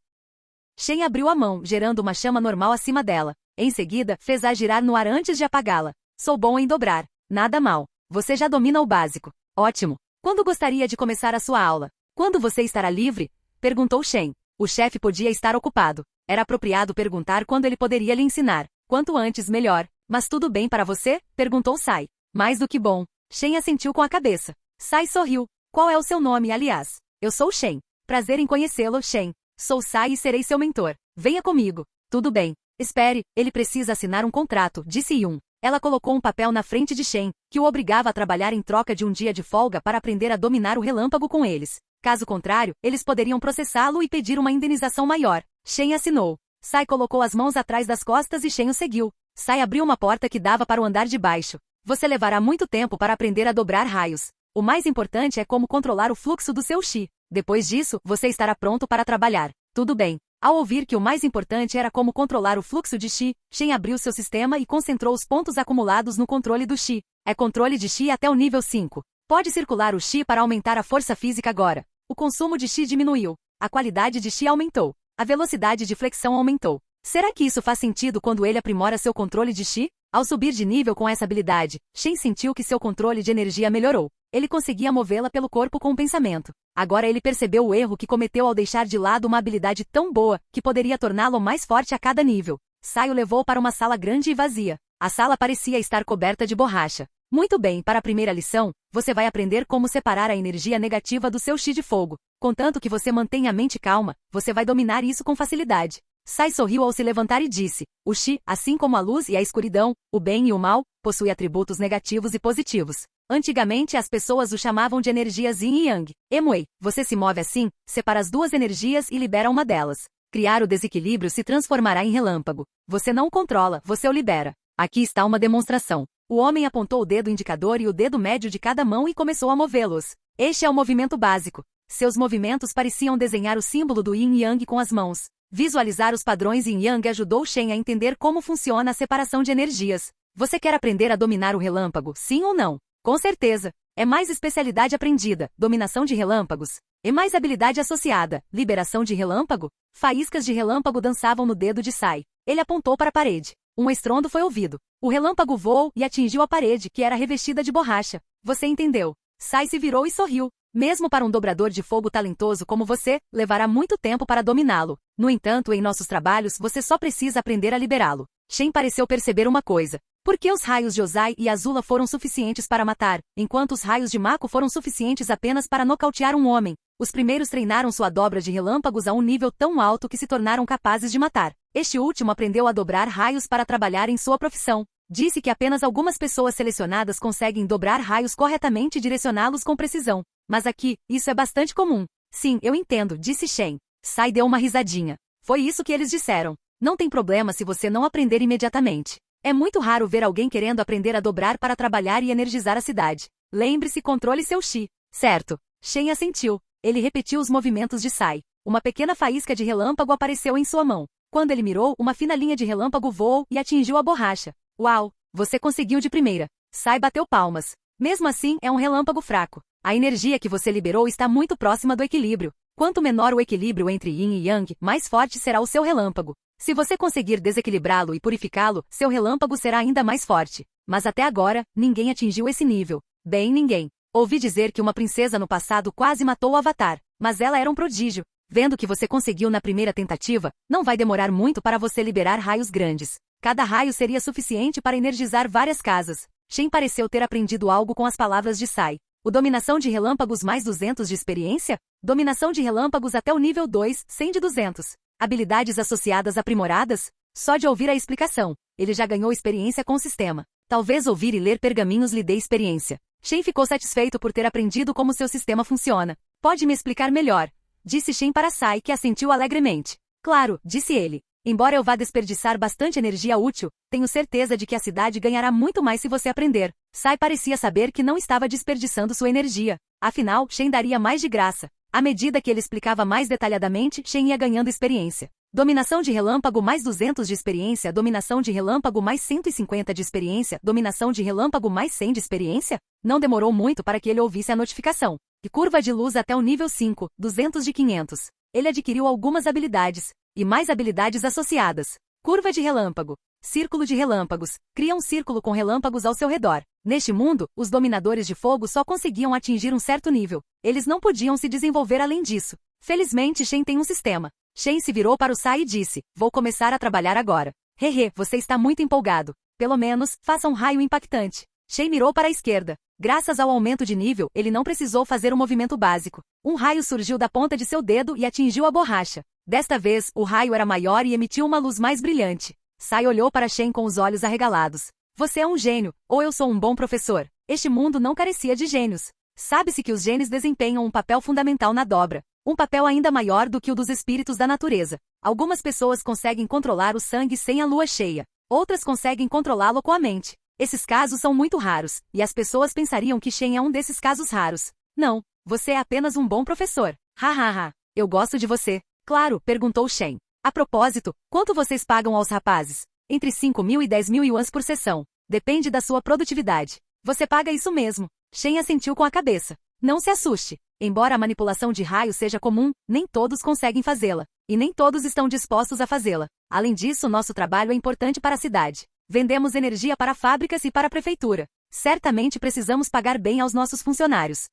Shen abriu a mão, gerando uma chama normal acima dela. Em seguida, fez-a girar no ar antes de apagá-la. Sou bom em dobrar. Nada mal. Você já domina o básico. Ótimo. Quando gostaria de começar a sua aula? Quando você estará livre? Perguntou Shen. O chefe podia estar ocupado. Era apropriado perguntar quando ele poderia lhe ensinar. Quanto antes, melhor. Mas tudo bem para você? Perguntou Sai. Mais do que bom. Shen assentiu com a cabeça. Sai sorriu. Qual é o seu nome, aliás? Eu sou Shen. Prazer em conhecê-lo, Shen. Sou Sai e serei seu mentor. Venha comigo. Tudo bem. Espere, ele precisa assinar um contrato, disse Ela colocou um papel na frente de Shen, que o obrigava a trabalhar em troca de um dia de folga para aprender a dominar o relâmpago com eles. Caso contrário, eles poderiam processá-lo e pedir uma indenização maior. Shen assinou. Sai colocou as mãos atrás das costas e Shen o seguiu. Sai abriu uma porta que dava para o andar de baixo. Você levará muito tempo para aprender a dobrar raios. O mais importante é como controlar o fluxo do seu chi. Depois disso, você estará pronto para trabalhar. Tudo bem. Ao ouvir que o mais importante era como controlar o fluxo de chi, Shen abriu seu sistema e concentrou os pontos acumulados no controle do chi. É controle de chi até o nível 5. Pode circular o chi para aumentar a força física agora. O consumo de chi diminuiu. A qualidade de chi aumentou. A velocidade de flexão aumentou. Será que isso faz sentido quando ele aprimora seu controle de chi? Ao subir de nível com essa habilidade, Shen sentiu que seu controle de energia melhorou. Ele conseguia movê-la pelo corpo com o pensamento. Agora ele percebeu o erro que cometeu ao deixar de lado uma habilidade tão boa, que poderia torná-lo mais forte a cada nível. Sai o levou para uma sala grande e vazia. A sala parecia estar coberta de borracha. Muito bem, para a primeira lição, você vai aprender como separar a energia negativa do seu chi de fogo. Contanto que você mantenha a mente calma, você vai dominar isso com facilidade. Sai sorriu ao se levantar e disse, o chi, assim como a luz e a escuridão, o bem e o mal, possui atributos negativos e positivos. Antigamente as pessoas o chamavam de energias yin e yang. Emwei, você se move assim, separa as duas energias e libera uma delas. Criar o desequilíbrio se transformará em relâmpago. Você não o controla, você o libera. Aqui está uma demonstração. O homem apontou o dedo indicador e o dedo médio de cada mão e começou a movê-los. Este é o movimento básico. Seus movimentos pareciam desenhar o símbolo do yin e yang com as mãos. Visualizar os padrões yin e yang ajudou Shen a entender como funciona a separação de energias. Você quer aprender a dominar o relâmpago, sim ou não? Com certeza. É mais especialidade aprendida, dominação de relâmpagos. E mais habilidade associada, liberação de relâmpago. Faíscas de relâmpago dançavam no dedo de Sai. Ele apontou para a parede. Um estrondo foi ouvido. O relâmpago voou e atingiu a parede, que era revestida de borracha. Você entendeu? Sai se virou e sorriu. Mesmo para um dobrador de fogo talentoso como você, levará muito tempo para dominá-lo. No entanto, em nossos trabalhos, você só precisa aprender a liberá-lo. Shen pareceu perceber uma coisa. Por que os raios de Ozai e Azula foram suficientes para matar, enquanto os raios de Mako foram suficientes apenas para nocautear um homem? Os primeiros treinaram sua dobra de relâmpagos a um nível tão alto que se tornaram capazes de matar. Este último aprendeu a dobrar raios para trabalhar em sua profissão. Disse que apenas algumas pessoas selecionadas conseguem dobrar raios corretamente e direcioná-los com precisão. Mas aqui, isso é bastante comum. Sim, eu entendo, disse Shen. Sai deu uma risadinha. Foi isso que eles disseram. Não tem problema se você não aprender imediatamente. É muito raro ver alguém querendo aprender a dobrar para trabalhar e energizar a cidade. Lembre-se, controle seu chi. Certo. Shen assentiu. Ele repetiu os movimentos de Sai. Uma pequena faísca de relâmpago apareceu em sua mão. Quando ele mirou, uma fina linha de relâmpago voou e atingiu a borracha. Uau! Você conseguiu de primeira. Sai bateu palmas. Mesmo assim, é um relâmpago fraco. A energia que você liberou está muito próxima do equilíbrio. Quanto menor o equilíbrio entre Yin e Yang, mais forte será o seu relâmpago. Se você conseguir desequilibrá-lo e purificá-lo, seu relâmpago será ainda mais forte. Mas até agora, ninguém atingiu esse nível. Bem, ninguém. Ouvi dizer que uma princesa no passado quase matou o Avatar, mas ela era um prodígio. Vendo que você conseguiu na primeira tentativa, não vai demorar muito para você liberar raios grandes. Cada raio seria suficiente para energizar várias casas. Shen pareceu ter aprendido algo com as palavras de Sai. O Dominação de Relâmpagos mais 200 de experiência? Dominação de Relâmpagos até o nível 2, 100 de 200. Habilidades associadas aprimoradas? Só de ouvir a explicação, ele já ganhou experiência com o sistema. Talvez ouvir e ler pergaminhos lhe dê experiência. Shen ficou satisfeito por ter aprendido como seu sistema funciona. Pode me explicar melhor? Disse Shen para Sai, que assentiu alegremente. Claro, disse ele. Embora eu vá desperdiçar bastante energia útil, tenho certeza de que a cidade ganhará muito mais se você aprender. Sai parecia saber que não estava desperdiçando sua energia. Afinal, Shen daria mais de graça. À medida que ele explicava mais detalhadamente, Shen ia ganhando experiência. Dominação de relâmpago mais 200 de experiência, dominação de relâmpago mais 150 de experiência, dominação de relâmpago mais 100 de experiência? Não demorou muito para que ele ouvisse a notificação. E curva de luz até o nível 5, 200 de 500. Ele adquiriu algumas habilidades, e mais habilidades associadas. Curva de relâmpago. Círculo de relâmpagos. Cria um círculo com relâmpagos ao seu redor. Neste mundo, os dominadores de fogo só conseguiam atingir um certo nível. Eles não podiam se desenvolver além disso. Felizmente, Shen tem um sistema. Shen se virou para o Sai e disse, vou começar a trabalhar agora. Hehe, você está muito empolgado. Pelo menos, faça um raio impactante. Shen mirou para a esquerda. Graças ao aumento de nível, ele não precisou fazer um movimento básico. Um raio surgiu da ponta de seu dedo e atingiu a borracha. Desta vez, o raio era maior e emitiu uma luz mais brilhante. Sai olhou para Shen com os olhos arregalados. Você é um gênio, ou eu sou um bom professor. Este mundo não carecia de gênios. Sabe-se que os gênios desempenham um papel fundamental na dobra. Um papel ainda maior do que o dos espíritos da natureza. Algumas pessoas conseguem controlar o sangue sem a lua cheia. Outras conseguem controlá-lo com a mente. Esses casos são muito raros, e as pessoas pensariam que Shen é um desses casos raros. Não, você é apenas um bom professor. Hahaha, eu gosto de você. Claro, perguntou Shen. A propósito, quanto vocês pagam aos rapazes? Entre 5.000 e 10.000 yuans por sessão. Depende da sua produtividade. Você paga isso mesmo. Shen assentiu com a cabeça. Não se assuste. Embora a manipulação de raios seja comum, nem todos conseguem fazê-la. E nem todos estão dispostos a fazê-la. Além disso, nosso trabalho é importante para a cidade. Vendemos energia para fábricas e para a prefeitura. Certamente precisamos pagar bem aos nossos funcionários.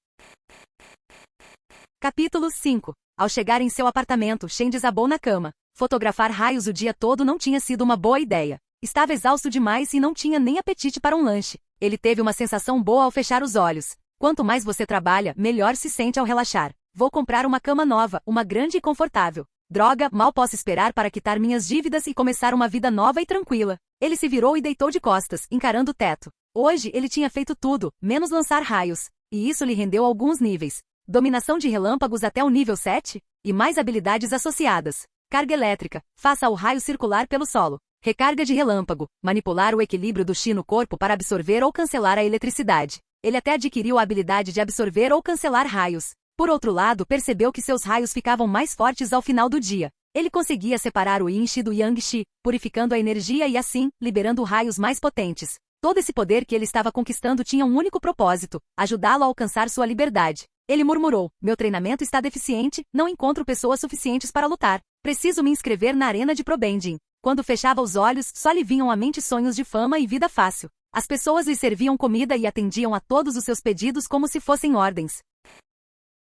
Capítulo 5. Ao chegar em seu apartamento, Shen desabou na cama. Fotografar raios o dia todo não tinha sido uma boa ideia. Estava exausto demais e não tinha nem apetite para um lanche. Ele teve uma sensação boa ao fechar os olhos. Quanto mais você trabalha, melhor se sente ao relaxar. Vou comprar uma cama nova, uma grande e confortável. Droga, mal posso esperar para quitar minhas dívidas e começar uma vida nova e tranquila. Ele se virou e deitou de costas, encarando o teto. Hoje, ele tinha feito tudo, menos lançar raios. E isso lhe rendeu alguns níveis. Dominação de relâmpagos até o nível 7? E mais habilidades associadas. Carga elétrica. Faça o raio circular pelo solo. Recarga de relâmpago. Manipular o equilíbrio do chi no corpo para absorver ou cancelar a eletricidade. Ele até adquiriu a habilidade de absorver ou cancelar raios. Por outro lado, percebeu que seus raios ficavam mais fortes ao final do dia. Ele conseguia separar o Yin-Chi do Yang-Chi, purificando a energia e assim, liberando raios mais potentes. Todo esse poder que ele estava conquistando tinha um único propósito, ajudá-lo a alcançar sua liberdade. Ele murmurou, meu treinamento está deficiente, não encontro pessoas suficientes para lutar. Preciso me inscrever na arena de Probending. Quando fechava os olhos, só lhe vinham à mente sonhos de fama e vida fácil. As pessoas lhe serviam comida e atendiam a todos os seus pedidos como se fossem ordens.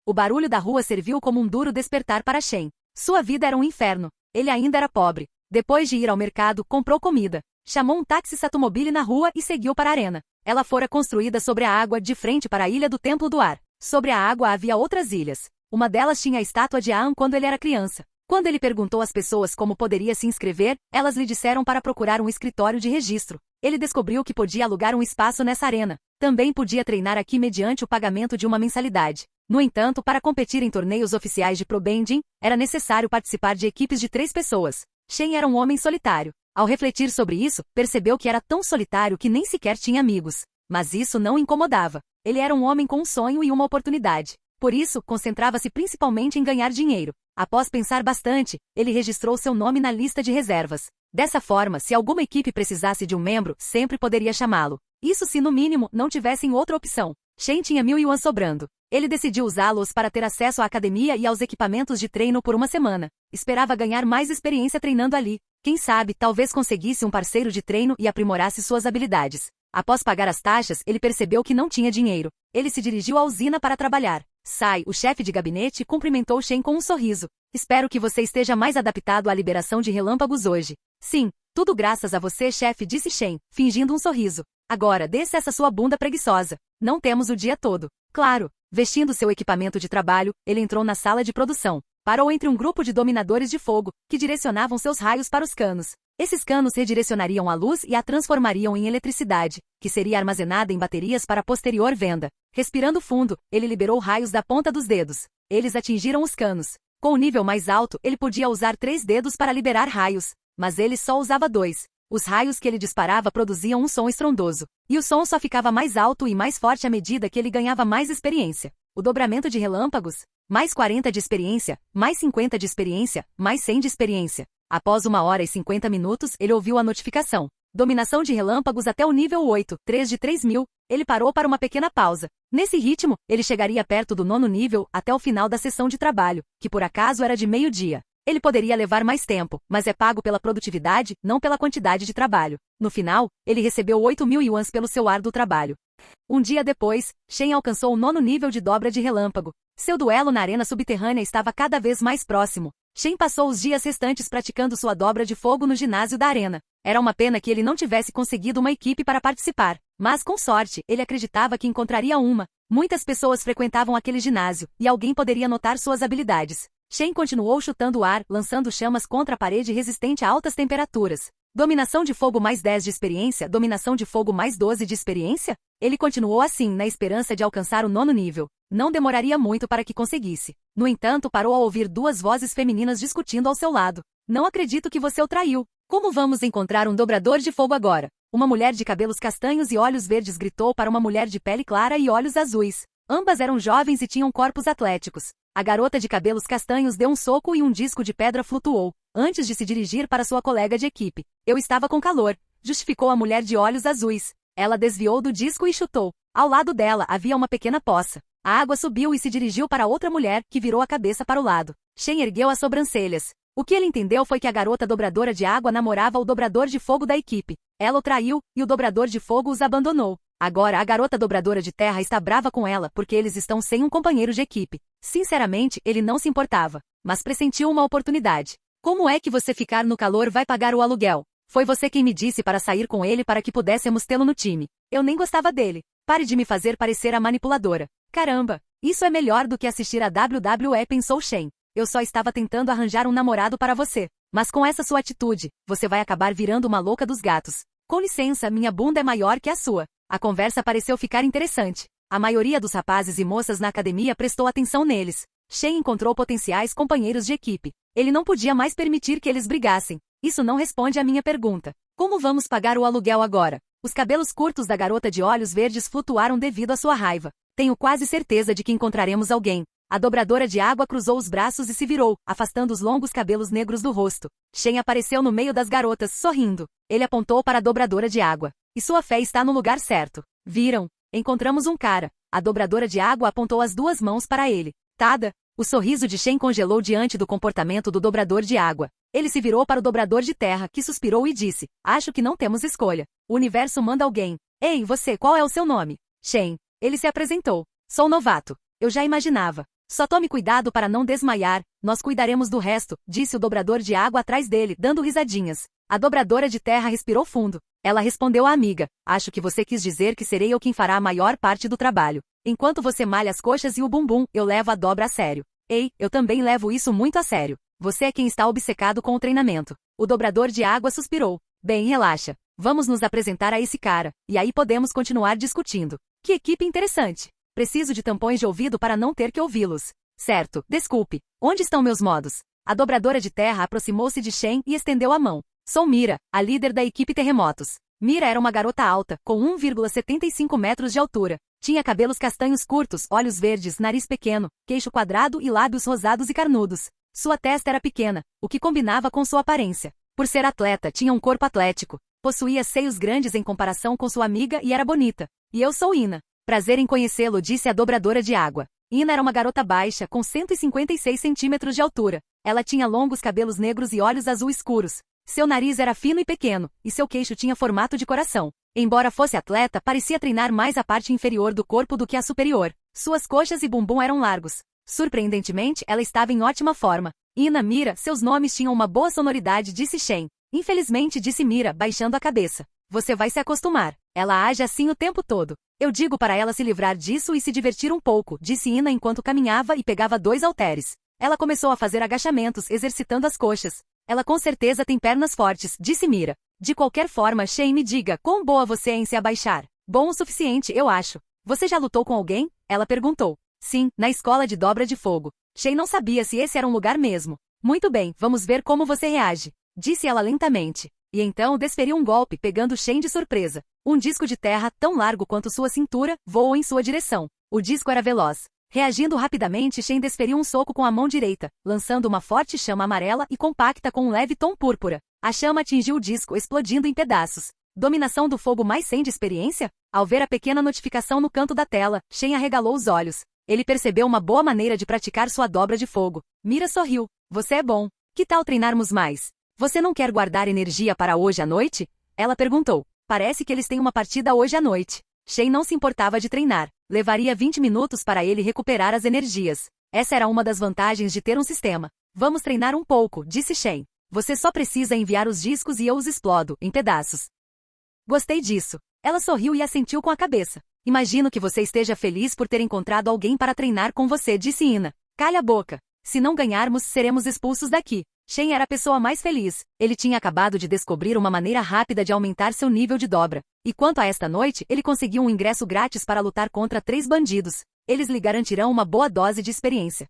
O barulho da rua serviu como um duro despertar para Shen. Sua vida era um inferno. Ele ainda era pobre. Depois de ir ao mercado, comprou comida. Chamou um táxi Satomobile na rua e seguiu para a arena. Ela fora construída sobre a água, de frente para a ilha do Templo do Ar. Sobre a água havia outras ilhas. Uma delas tinha a estátua de Aan quando ele era criança. Quando ele perguntou às pessoas como poderia se inscrever, elas lhe disseram para procurar um escritório de registro. Ele descobriu que podia alugar um espaço nessa arena. Também podia treinar aqui mediante o pagamento de uma mensalidade. No entanto, para competir em torneios oficiais de Probending, era necessário participar de equipes de 3 pessoas. Shen era um homem solitário. Ao refletir sobre isso, percebeu que era tão solitário que nem sequer tinha amigos. Mas isso não o incomodava. Ele era um homem com um sonho e uma oportunidade. Por isso, concentrava-se principalmente em ganhar dinheiro. Após pensar bastante, ele registrou seu nome na lista de reservas. Dessa forma, se alguma equipe precisasse de um membro, sempre poderia chamá-lo. Isso se, no mínimo, não tivessem outra opção. Shen tinha 1.000 yuan sobrando. Ele decidiu usá-los para ter acesso à academia e aos equipamentos de treino por uma semana. Esperava ganhar mais experiência treinando ali. Quem sabe, talvez conseguisse um parceiro de treino e aprimorasse suas habilidades. Após pagar as taxas, ele percebeu que não tinha dinheiro. Ele se dirigiu à usina para trabalhar. Sai, o chefe de gabinete cumprimentou Shen com um sorriso. Espero que você esteja mais adaptado à liberação de relâmpagos hoje. Sim, tudo graças a você, chefe, disse Shen, fingindo um sorriso. Agora, desça essa sua bunda preguiçosa. Não temos o dia todo. Claro. Vestindo seu equipamento de trabalho, ele entrou na sala de produção. Parou entre um grupo de dominadores de fogo, que direcionavam seus raios para os canos. Esses canos redirecionariam a luz e a transformariam em eletricidade, que seria armazenada em baterias para posterior venda. Respirando fundo, ele liberou raios da ponta dos dedos. Eles atingiram os canos. Com o nível mais alto, ele podia usar 3 dedos para liberar raios, mas ele só usava 2. Os raios que ele disparava produziam um som estrondoso, e o som só ficava mais alto e mais forte à medida que ele ganhava mais experiência. O dobramento de relâmpagos, mais 40 de experiência, mais 50 de experiência, mais 100 de experiência. Após 1 hora e 50 minutos, ele ouviu a notificação. Dominação de relâmpagos até o nível 8, 3 de 3.000. Ele parou para uma pequena pausa. Nesse ritmo, ele chegaria perto do 9º nível até o final da sessão de trabalho, que por acaso era de meio-dia. Ele poderia levar mais tempo, mas é pago pela produtividade, não pela quantidade de trabalho. No final, ele recebeu 8.000 yuans pelo seu árduo trabalho. Um dia depois, Shen alcançou o 9º nível de dobra de relâmpago. Seu duelo na arena subterrânea estava cada vez mais próximo. Shen passou os dias restantes praticando sua dobra de fogo no ginásio da arena. Era uma pena que ele não tivesse conseguido uma equipe para participar, mas com sorte, ele acreditava que encontraria uma. Muitas pessoas frequentavam aquele ginásio, e alguém poderia notar suas habilidades. Shen continuou chutando o ar, lançando chamas contra a parede resistente a altas temperaturas. Dominação de fogo mais 10 de experiência, dominação de fogo mais 12 de experiência? Ele continuou assim, na esperança de alcançar o 9º nível. Não demoraria muito para que conseguisse. No entanto, parou ao ouvir 2 vozes femininas discutindo ao seu lado. Não acredito que você o traiu. Como vamos encontrar um dobrador de fogo agora? Uma mulher de cabelos castanhos e olhos verdes gritou para uma mulher de pele clara e olhos azuis. Ambas eram jovens e tinham corpos atléticos. A garota de cabelos castanhos deu um soco e um disco de pedra flutuou, antes de se dirigir para sua colega de equipe. Eu estava com calor, justificou a mulher de olhos azuis. Ela desviou do disco e chutou. Ao lado dela havia uma pequena poça. A água subiu e se dirigiu para outra mulher, que virou a cabeça para o lado. Shen ergueu as sobrancelhas. O que ele entendeu foi que a garota dobradora de água namorava o dobrador de fogo da equipe. Ela o traiu, e o dobrador de fogo os abandonou. Agora a garota dobradora de terra está brava com ela porque eles estão sem um companheiro de equipe. Sinceramente, ele não se importava, mas pressentiu uma oportunidade. Como é que você ficar no calor vai pagar o aluguel? Foi você quem me disse para sair com ele para que pudéssemos tê-lo no time. Eu nem gostava dele. Pare de me fazer parecer a manipuladora. Caramba, isso é melhor do que assistir a WWE, pensou Shen. Eu só estava tentando arranjar um namorado para você. Mas com essa sua atitude, você vai acabar virando uma louca dos gatos. Com licença, minha bunda é maior que a sua. A conversa pareceu ficar interessante. A maioria dos rapazes e moças na academia prestou atenção neles. Shen encontrou potenciais companheiros de equipe. Ele não podia mais permitir que eles brigassem. Isso não responde à minha pergunta. Como vamos pagar o aluguel agora? Os cabelos curtos da garota de olhos verdes flutuaram devido à sua raiva. Tenho quase certeza de que encontraremos alguém. A dobradora de água cruzou os braços e se virou, afastando os longos cabelos negros do rosto. Shen apareceu no meio das garotas, sorrindo. Ele apontou para a dobradora de água. E sua fé está no lugar certo. Viram? Encontramos um cara. A dobradora de água apontou as 2 mãos para ele. Tada! O sorriso de Shen congelou diante do comportamento do dobrador de água. Ele se virou para o dobrador de terra, que suspirou e disse, acho que não temos escolha. O universo manda alguém. Ei, você, qual é o seu nome? Shen. Ele se apresentou. Sou novato. Eu já imaginava. Só tome cuidado para não desmaiar, nós cuidaremos do resto, disse o dobrador de água atrás dele, dando risadinhas. A dobradora de terra respirou fundo. Ela respondeu à amiga, acho que você quis dizer que serei eu quem fará a maior parte do trabalho. Enquanto você malha as coxas e o bumbum, eu levo a dobra a sério. Ei, eu também levo isso muito a sério. Você é quem está obcecado com o treinamento. O dobrador de água suspirou. Bem, relaxa. Vamos nos apresentar a esse cara, e aí podemos continuar discutindo. Que equipe interessante. Preciso de tampões de ouvido para não ter que ouvi-los. Certo, desculpe. Onde estão meus modos? A dobradora de terra aproximou-se de Shen e estendeu a mão. Sou Mira, a líder da equipe Terremotos. Mira era uma garota alta, com 1,75 metros de altura. Tinha cabelos castanhos curtos, olhos verdes, nariz pequeno, queixo quadrado e lábios rosados e carnudos. Sua testa era pequena, o que combinava com sua aparência. Por ser atleta, tinha um corpo atlético. Possuía seios grandes em comparação com sua amiga e era bonita. E eu sou Ina. Prazer em conhecê-lo, disse a dobradora de água. Ina era uma garota baixa, com 156 centímetros de altura. Ela tinha longos cabelos negros e olhos azul escuros. Seu nariz era fino e pequeno, e seu queixo tinha formato de coração. Embora fosse atleta, parecia treinar mais a parte inferior do corpo do que a superior. Suas coxas e bumbum eram largos. Surpreendentemente, ela estava em ótima forma. Ina, Mira, seus nomes tinham uma boa sonoridade, disse Shen. Infelizmente, disse Mira, baixando a cabeça. Você vai se acostumar. Ela age assim o tempo todo. Eu digo para ela se livrar disso e se divertir um pouco, disse Ina enquanto caminhava e pegava 2 halteres. Ela começou a fazer agachamentos, exercitando as coxas. Ela com certeza tem pernas fortes, disse Mira. De qualquer forma, Shen, me diga, quão boa você é em se abaixar? Bom o suficiente, eu acho. Você já lutou com alguém? Ela perguntou. Sim, na escola de dobra de fogo. Shen não sabia se esse era um lugar mesmo. Muito bem, vamos ver como você reage, disse ela lentamente. E então desferiu um golpe, pegando Shen de surpresa. Um disco de terra, tão largo quanto sua cintura, voou em sua direção. O disco era veloz. Reagindo rapidamente, Shen desferiu um soco com a mão direita, lançando uma forte chama amarela e compacta com um leve tom púrpura. A chama atingiu o disco, explodindo em pedaços. Dominação do fogo mais 100 de experiência? Ao ver a pequena notificação no canto da tela, Shen arregalou os olhos. Ele percebeu uma boa maneira de praticar sua dobra de fogo. Mira sorriu. Você é bom. Que tal treinarmos mais? Você não quer guardar energia para hoje à noite? Ela perguntou. Parece que eles têm uma partida hoje à noite. Shen não se importava de treinar. Levaria 20 minutos para ele recuperar as energias. Essa era uma das vantagens de ter um sistema. Vamos treinar um pouco, disse Shen. Você só precisa enviar os discos e eu os explodo, em pedaços. Gostei disso. Ela sorriu e assentiu com a cabeça. Imagino que você esteja feliz por ter encontrado alguém para treinar com você, disse Ina. Calha a boca. Se não ganharmos, seremos expulsos daqui. Shen era a pessoa mais feliz. Ele tinha acabado de descobrir uma maneira rápida de aumentar seu nível de dobra. E quanto a esta noite, ele conseguiu um ingresso grátis para lutar contra 3 bandidos. Eles lhe garantirão uma boa dose de experiência.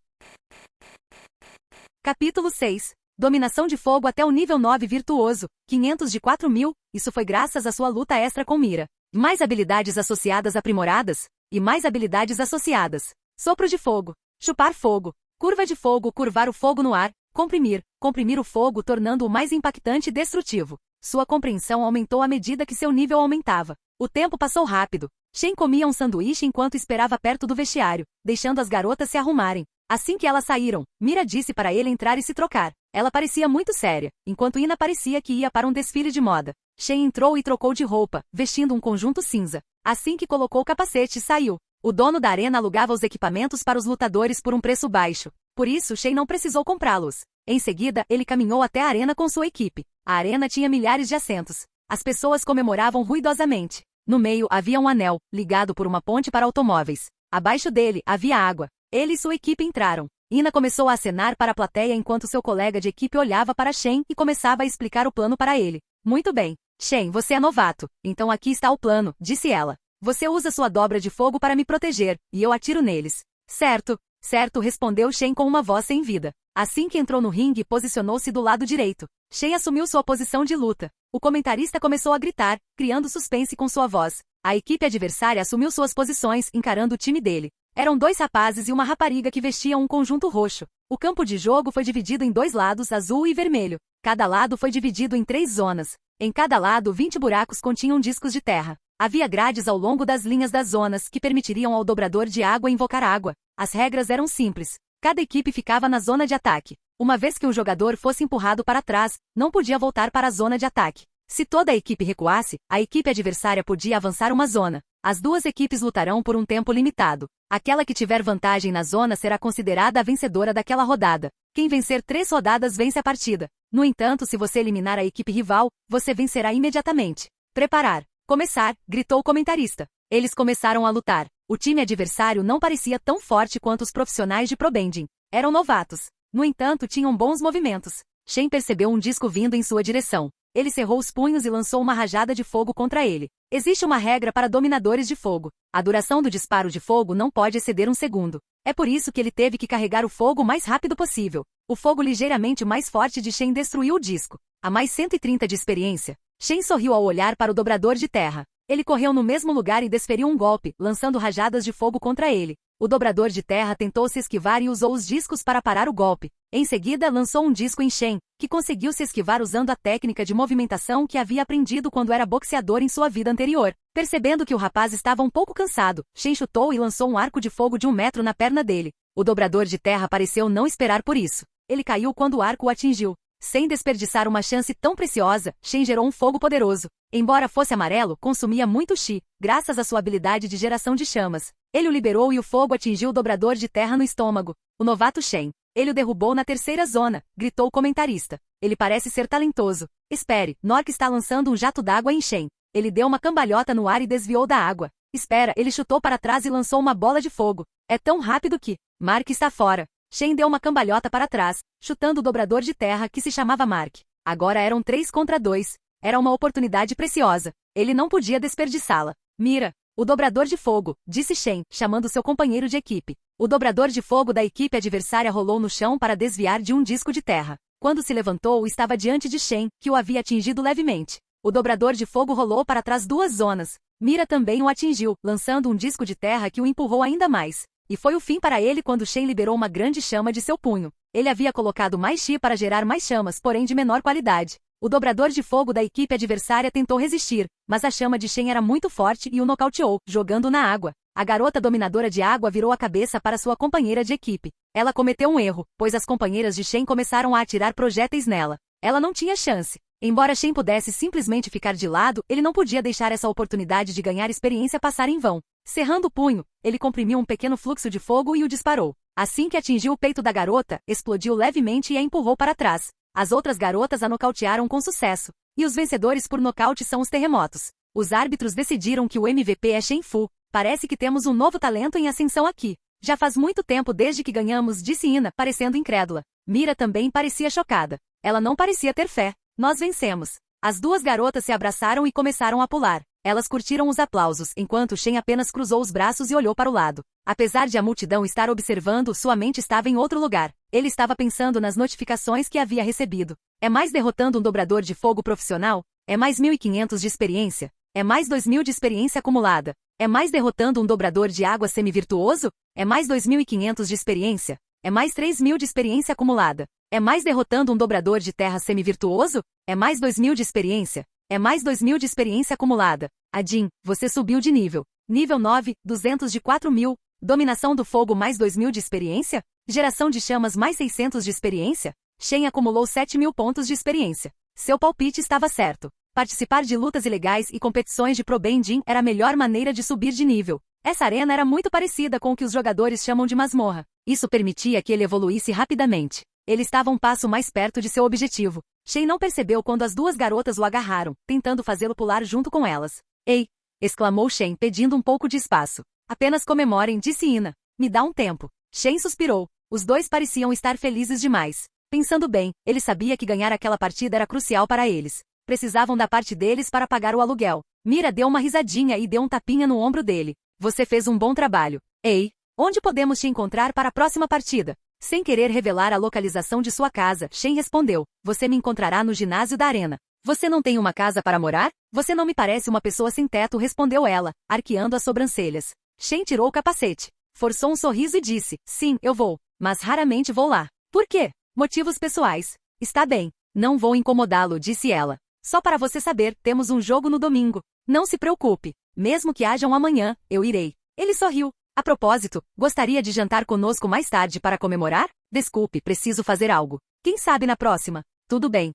Capítulo 6. Dominação de fogo até o nível 9 virtuoso. 500 de 4.000. Isso foi graças à sua luta extra com Mira. Mais habilidades associadas aprimoradas. E mais habilidades associadas. Sopro de fogo. Chupar fogo. Curva de fogo, curvar o fogo no ar. Comprimir o fogo tornando-o mais impactante e destrutivo. Sua compreensão aumentou à medida que seu nível aumentava. O tempo passou rápido. Shen comia um sanduíche enquanto esperava perto do vestiário, deixando as garotas se arrumarem. Assim que elas saíram, Mira disse para ele entrar e se trocar. Ela parecia muito séria, enquanto Ina parecia que ia para um desfile de moda. Shen entrou e trocou de roupa, vestindo um conjunto cinza. Assim que colocou o capacete, saiu. O dono da arena alugava os equipamentos para os lutadores por um preço baixo. Por isso, Shen não precisou comprá-los. Em seguida, ele caminhou até a arena com sua equipe. A arena tinha milhares de assentos. As pessoas comemoravam ruidosamente. No meio havia um anel, ligado por uma ponte para automóveis. Abaixo dele, havia água. Ele e sua equipe entraram. Ina começou a acenar para a plateia enquanto seu colega de equipe olhava para Shen e começava a explicar o plano para ele. Muito bem. Shen, você é novato. Então aqui está o plano, disse ela. Você usa sua dobra de fogo para me proteger, e eu atiro neles. Certo. Certo, respondeu Shen com uma voz sem vida. Assim que entrou no ringue, posicionou-se do lado direito. Shen assumiu sua posição de luta. O comentarista começou a gritar, criando suspense com sua voz. A equipe adversária assumiu suas posições, encarando o time dele. Eram 2 rapazes e uma rapariga que vestiam um conjunto roxo. O campo de jogo foi dividido em 2 lados, azul e vermelho. Cada lado foi dividido em 3 zonas. Em cada lado, 20 buracos continham discos de terra. Havia grades ao longo das linhas das zonas que permitiriam ao dobrador de água invocar água. As regras eram simples. Cada equipe ficava na zona de ataque. Uma vez que um jogador fosse empurrado para trás, não podia voltar para a zona de ataque. Se toda a equipe recuasse, a equipe adversária podia avançar uma zona. As 2 equipes lutarão por um tempo limitado. Aquela que tiver vantagem na zona será considerada a vencedora daquela rodada. Quem vencer 3 rodadas vence a partida. No entanto, se você eliminar a equipe rival, você vencerá imediatamente. Preparar. Começar, gritou o comentarista. Eles começaram a lutar. O time adversário não parecia tão forte quanto os profissionais de probending. Eram novatos. No entanto, tinham bons movimentos. Shen percebeu um disco vindo em sua direção. Ele cerrou os punhos e lançou uma rajada de fogo contra ele. Existe uma regra para dominadores de fogo. A duração do disparo de fogo não pode exceder 1 segundo. É por isso que ele teve que carregar o fogo o mais rápido possível. O fogo ligeiramente mais forte de Shen destruiu o disco. A mais 130 de experiência. Shen sorriu ao olhar para o dobrador de terra. Ele correu no mesmo lugar e desferiu um golpe, lançando rajadas de fogo contra ele. O dobrador de terra tentou se esquivar e usou os discos para parar o golpe. Em seguida, lançou um disco em Shen, que conseguiu se esquivar usando a técnica de movimentação que havia aprendido quando era boxeador em sua vida anterior. Percebendo que o rapaz estava um pouco cansado, Shen chutou e lançou um arco de fogo de 1 metro na perna dele. O dobrador de terra pareceu não esperar por isso. Ele caiu quando o arco o atingiu. Sem desperdiçar uma chance tão preciosa, Shen gerou um fogo poderoso. Embora fosse amarelo, consumia muito chi, graças à sua habilidade de geração de chamas. Ele o liberou e o fogo atingiu o dobrador de terra no estômago. O novato Shen. Ele o derrubou na terceira zona, gritou o comentarista. Ele parece ser talentoso. Espere, Nork está lançando um jato d'água em Shen. Ele deu uma cambalhota no ar e desviou da água. Espera, ele chutou para trás e lançou uma bola de fogo. É tão rápido que... Mark está fora. Shen deu uma cambalhota para trás, chutando o dobrador de terra que se chamava Mark. Agora eram 3 contra 2. Era uma oportunidade preciosa. Ele não podia desperdiçá-la. Mira, o dobrador de fogo, disse Shen, chamando seu companheiro de equipe. O dobrador de fogo da equipe adversária rolou no chão para desviar de um disco de terra. Quando se levantou, estava diante de Shen, que o havia atingido levemente. O dobrador de fogo rolou para trás 2 zonas. Mira também o atingiu, lançando um disco de terra que o empurrou ainda mais. E foi o fim para ele quando Shen liberou uma grande chama de seu punho. Ele havia colocado mais chi para gerar mais chamas, porém de menor qualidade. O dobrador de fogo da equipe adversária tentou resistir, mas a chama de Shen era muito forte e o nocauteou, jogando na água. A garota dominadora de água virou a cabeça para sua companheira de equipe. Ela cometeu um erro, pois as companheiras de Shen começaram a atirar projéteis nela. Ela não tinha chance. Embora Shen pudesse simplesmente ficar de lado, ele não podia deixar essa oportunidade de ganhar experiência passar em vão. Cerrando o punho, ele comprimiu um pequeno fluxo de fogo e o disparou. Assim que atingiu o peito da garota, explodiu levemente e a empurrou para trás. As outras garotas a nocautearam com sucesso. E os vencedores por nocaute são os terremotos. Os árbitros decidiram que o MVP é Shen Fu. Parece que temos um novo talento em ascensão aqui. Já faz muito tempo desde que ganhamos, disse Ina, parecendo incrédula. Mira também parecia chocada. Ela não parecia ter fé. Nós vencemos. As 2 garotas se abraçaram e começaram a pular. Elas curtiram os aplausos, enquanto Shen apenas cruzou os braços e olhou para o lado. Apesar de a multidão estar observando, sua mente estava em outro lugar. Ele estava pensando nas notificações que havia recebido. É mais derrotando um dobrador de fogo profissional? É mais 1.500 de experiência? É mais 2.000 de experiência acumulada? É mais derrotando um dobrador de água semi-virtuoso? É mais 2.500 de experiência? É mais 3.000 de experiência acumulada? É mais derrotando um dobrador de terra semi-virtuoso? É mais 2.000 de experiência? É mais 2.000 de experiência acumulada. Adin, você subiu de nível. Nível 9, 200 de 4.000. Dominação do fogo mais 2.000 de experiência? Geração de chamas mais 600 de experiência? Shen acumulou 7.000 pontos de experiência. Seu palpite estava certo. Participar de lutas ilegais e competições de Pro Bending era a melhor maneira de subir de nível. Essa arena era muito parecida com o que os jogadores chamam de masmorra. Isso permitia que ele evoluísse rapidamente. Ele estava um passo mais perto de seu objetivo. Shen não percebeu quando as 2 garotas o agarraram, tentando fazê-lo pular junto com elas. Ei! Exclamou Shen, pedindo um pouco de espaço. Apenas comemorem, disse Ina. Me dá um tempo. Shen suspirou. Os 2 pareciam estar felizes demais. Pensando bem, ele sabia que ganhar aquela partida era crucial para eles. Precisavam da parte deles para pagar o aluguel. Mira deu uma risadinha e deu um tapinha no ombro dele. Você fez um bom trabalho. Ei! Onde podemos te encontrar para a próxima partida? Sem querer revelar a localização de sua casa, Shen respondeu. Você me encontrará no ginásio da arena. Você não tem uma casa para morar? Você não me parece uma pessoa sem teto, respondeu ela, arqueando as sobrancelhas. Shen tirou o capacete. Forçou um sorriso e disse, sim, eu vou. Mas raramente vou lá. Por quê? Motivos pessoais. Está bem. Não vou incomodá-lo, disse ela. Só para você saber, temos um jogo no domingo. Não se preocupe. Mesmo que haja um amanhã, eu irei. Ele sorriu. A propósito, gostaria de jantar conosco mais tarde para comemorar? Desculpe, preciso fazer algo. Quem sabe na próxima? Tudo bem.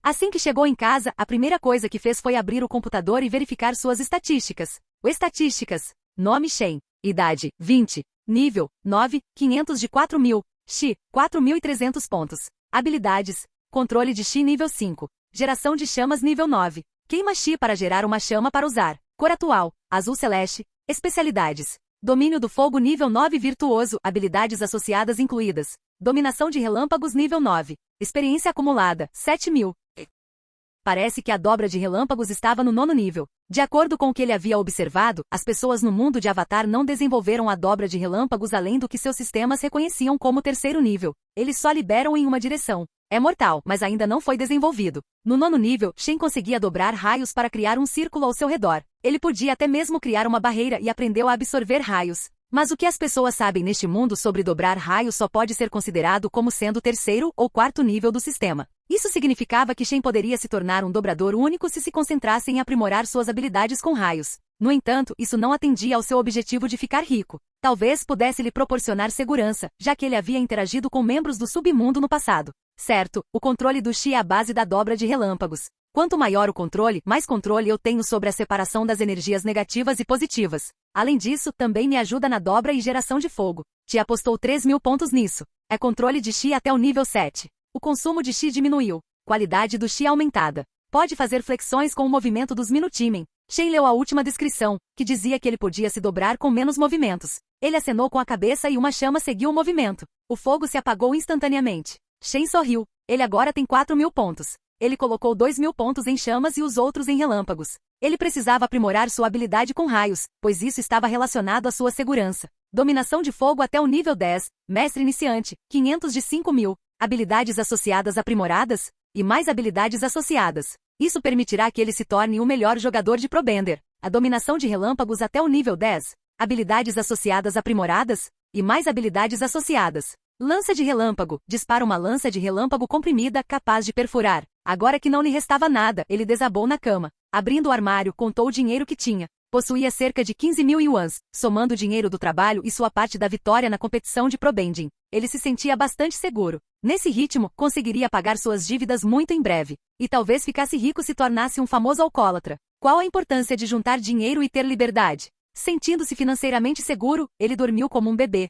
Assim que chegou em casa, a primeira coisa que fez foi abrir o computador e verificar suas estatísticas. Estatísticas. Nome Shen. Idade, 20. Nível, 9, 500 de 4.000. Chi, 4.300 pontos. Habilidades. Controle de Chi nível 5. Geração de chamas nível 9. Queima Chi para gerar uma chama para usar. Cor atual, azul celeste. Especialidades. Domínio do fogo nível 9 virtuoso, habilidades associadas incluídas. Dominação de relâmpagos nível 9. Experiência acumulada, 7.000. Parece que a dobra de relâmpagos estava no 9º nível. De acordo com o que ele havia observado, as pessoas no mundo de Avatar não desenvolveram a dobra de relâmpagos além do que seus sistemas reconheciam como 3º nível. Eles só liberam em uma direção. É mortal, mas ainda não foi desenvolvido. No 9º nível, Shen conseguia dobrar raios para criar um círculo ao seu redor. Ele podia até mesmo criar uma barreira e aprendeu a absorver raios. Mas o que as pessoas sabem neste mundo sobre dobrar raios só pode ser considerado como sendo o 3º ou 4º nível do sistema. Isso significava que Shen poderia se tornar um dobrador único se concentrasse em aprimorar suas habilidades com raios. No entanto, isso não atendia ao seu objetivo de ficar rico. Talvez pudesse lhe proporcionar segurança, já que ele havia interagido com membros do submundo no passado. Certo, o controle do Chi é a base da dobra de relâmpagos. Quanto maior o controle, mais controle eu tenho sobre a separação das energias negativas e positivas. Além disso, também me ajuda na dobra e geração de fogo. Ti apostou 3.000 pontos nisso. É controle de Chi até o nível 7. O consumo de Chi diminuiu. Qualidade do Chi aumentada. Pode fazer flexões com o movimento dos Minutimen. Shen leu a última descrição, que dizia que ele podia se dobrar com menos movimentos. Ele acenou com a cabeça e uma chama seguiu o movimento. O fogo se apagou instantaneamente. Shen sorriu. Ele agora tem 4.000 pontos. Ele colocou 2.000 pontos em chamas e os outros em relâmpagos. Ele precisava aprimorar sua habilidade com raios, pois isso estava relacionado à sua segurança. Dominação de fogo até o nível 10, mestre iniciante, 500 de 5.000. Habilidades associadas aprimoradas, e mais habilidades associadas. Isso permitirá que ele se torne o melhor jogador de Probender. A dominação de relâmpagos até o nível 10, habilidades associadas aprimoradas, e mais habilidades associadas. Lança de relâmpago. Dispara uma lança de relâmpago comprimida capaz de perfurar. Agora que não lhe restava nada, ele desabou na cama. Abrindo o armário, contou o dinheiro que tinha. Possuía cerca de 15.000 yuans, somando o dinheiro do trabalho e sua parte da vitória na competição de Probending. Ele se sentia bastante seguro. Nesse ritmo, conseguiria pagar suas dívidas muito em breve. E talvez ficasse rico se tornasse um famoso alcoólatra. Qual a importância de juntar dinheiro e ter liberdade? Sentindo-se financeiramente seguro, ele dormiu como um bebê.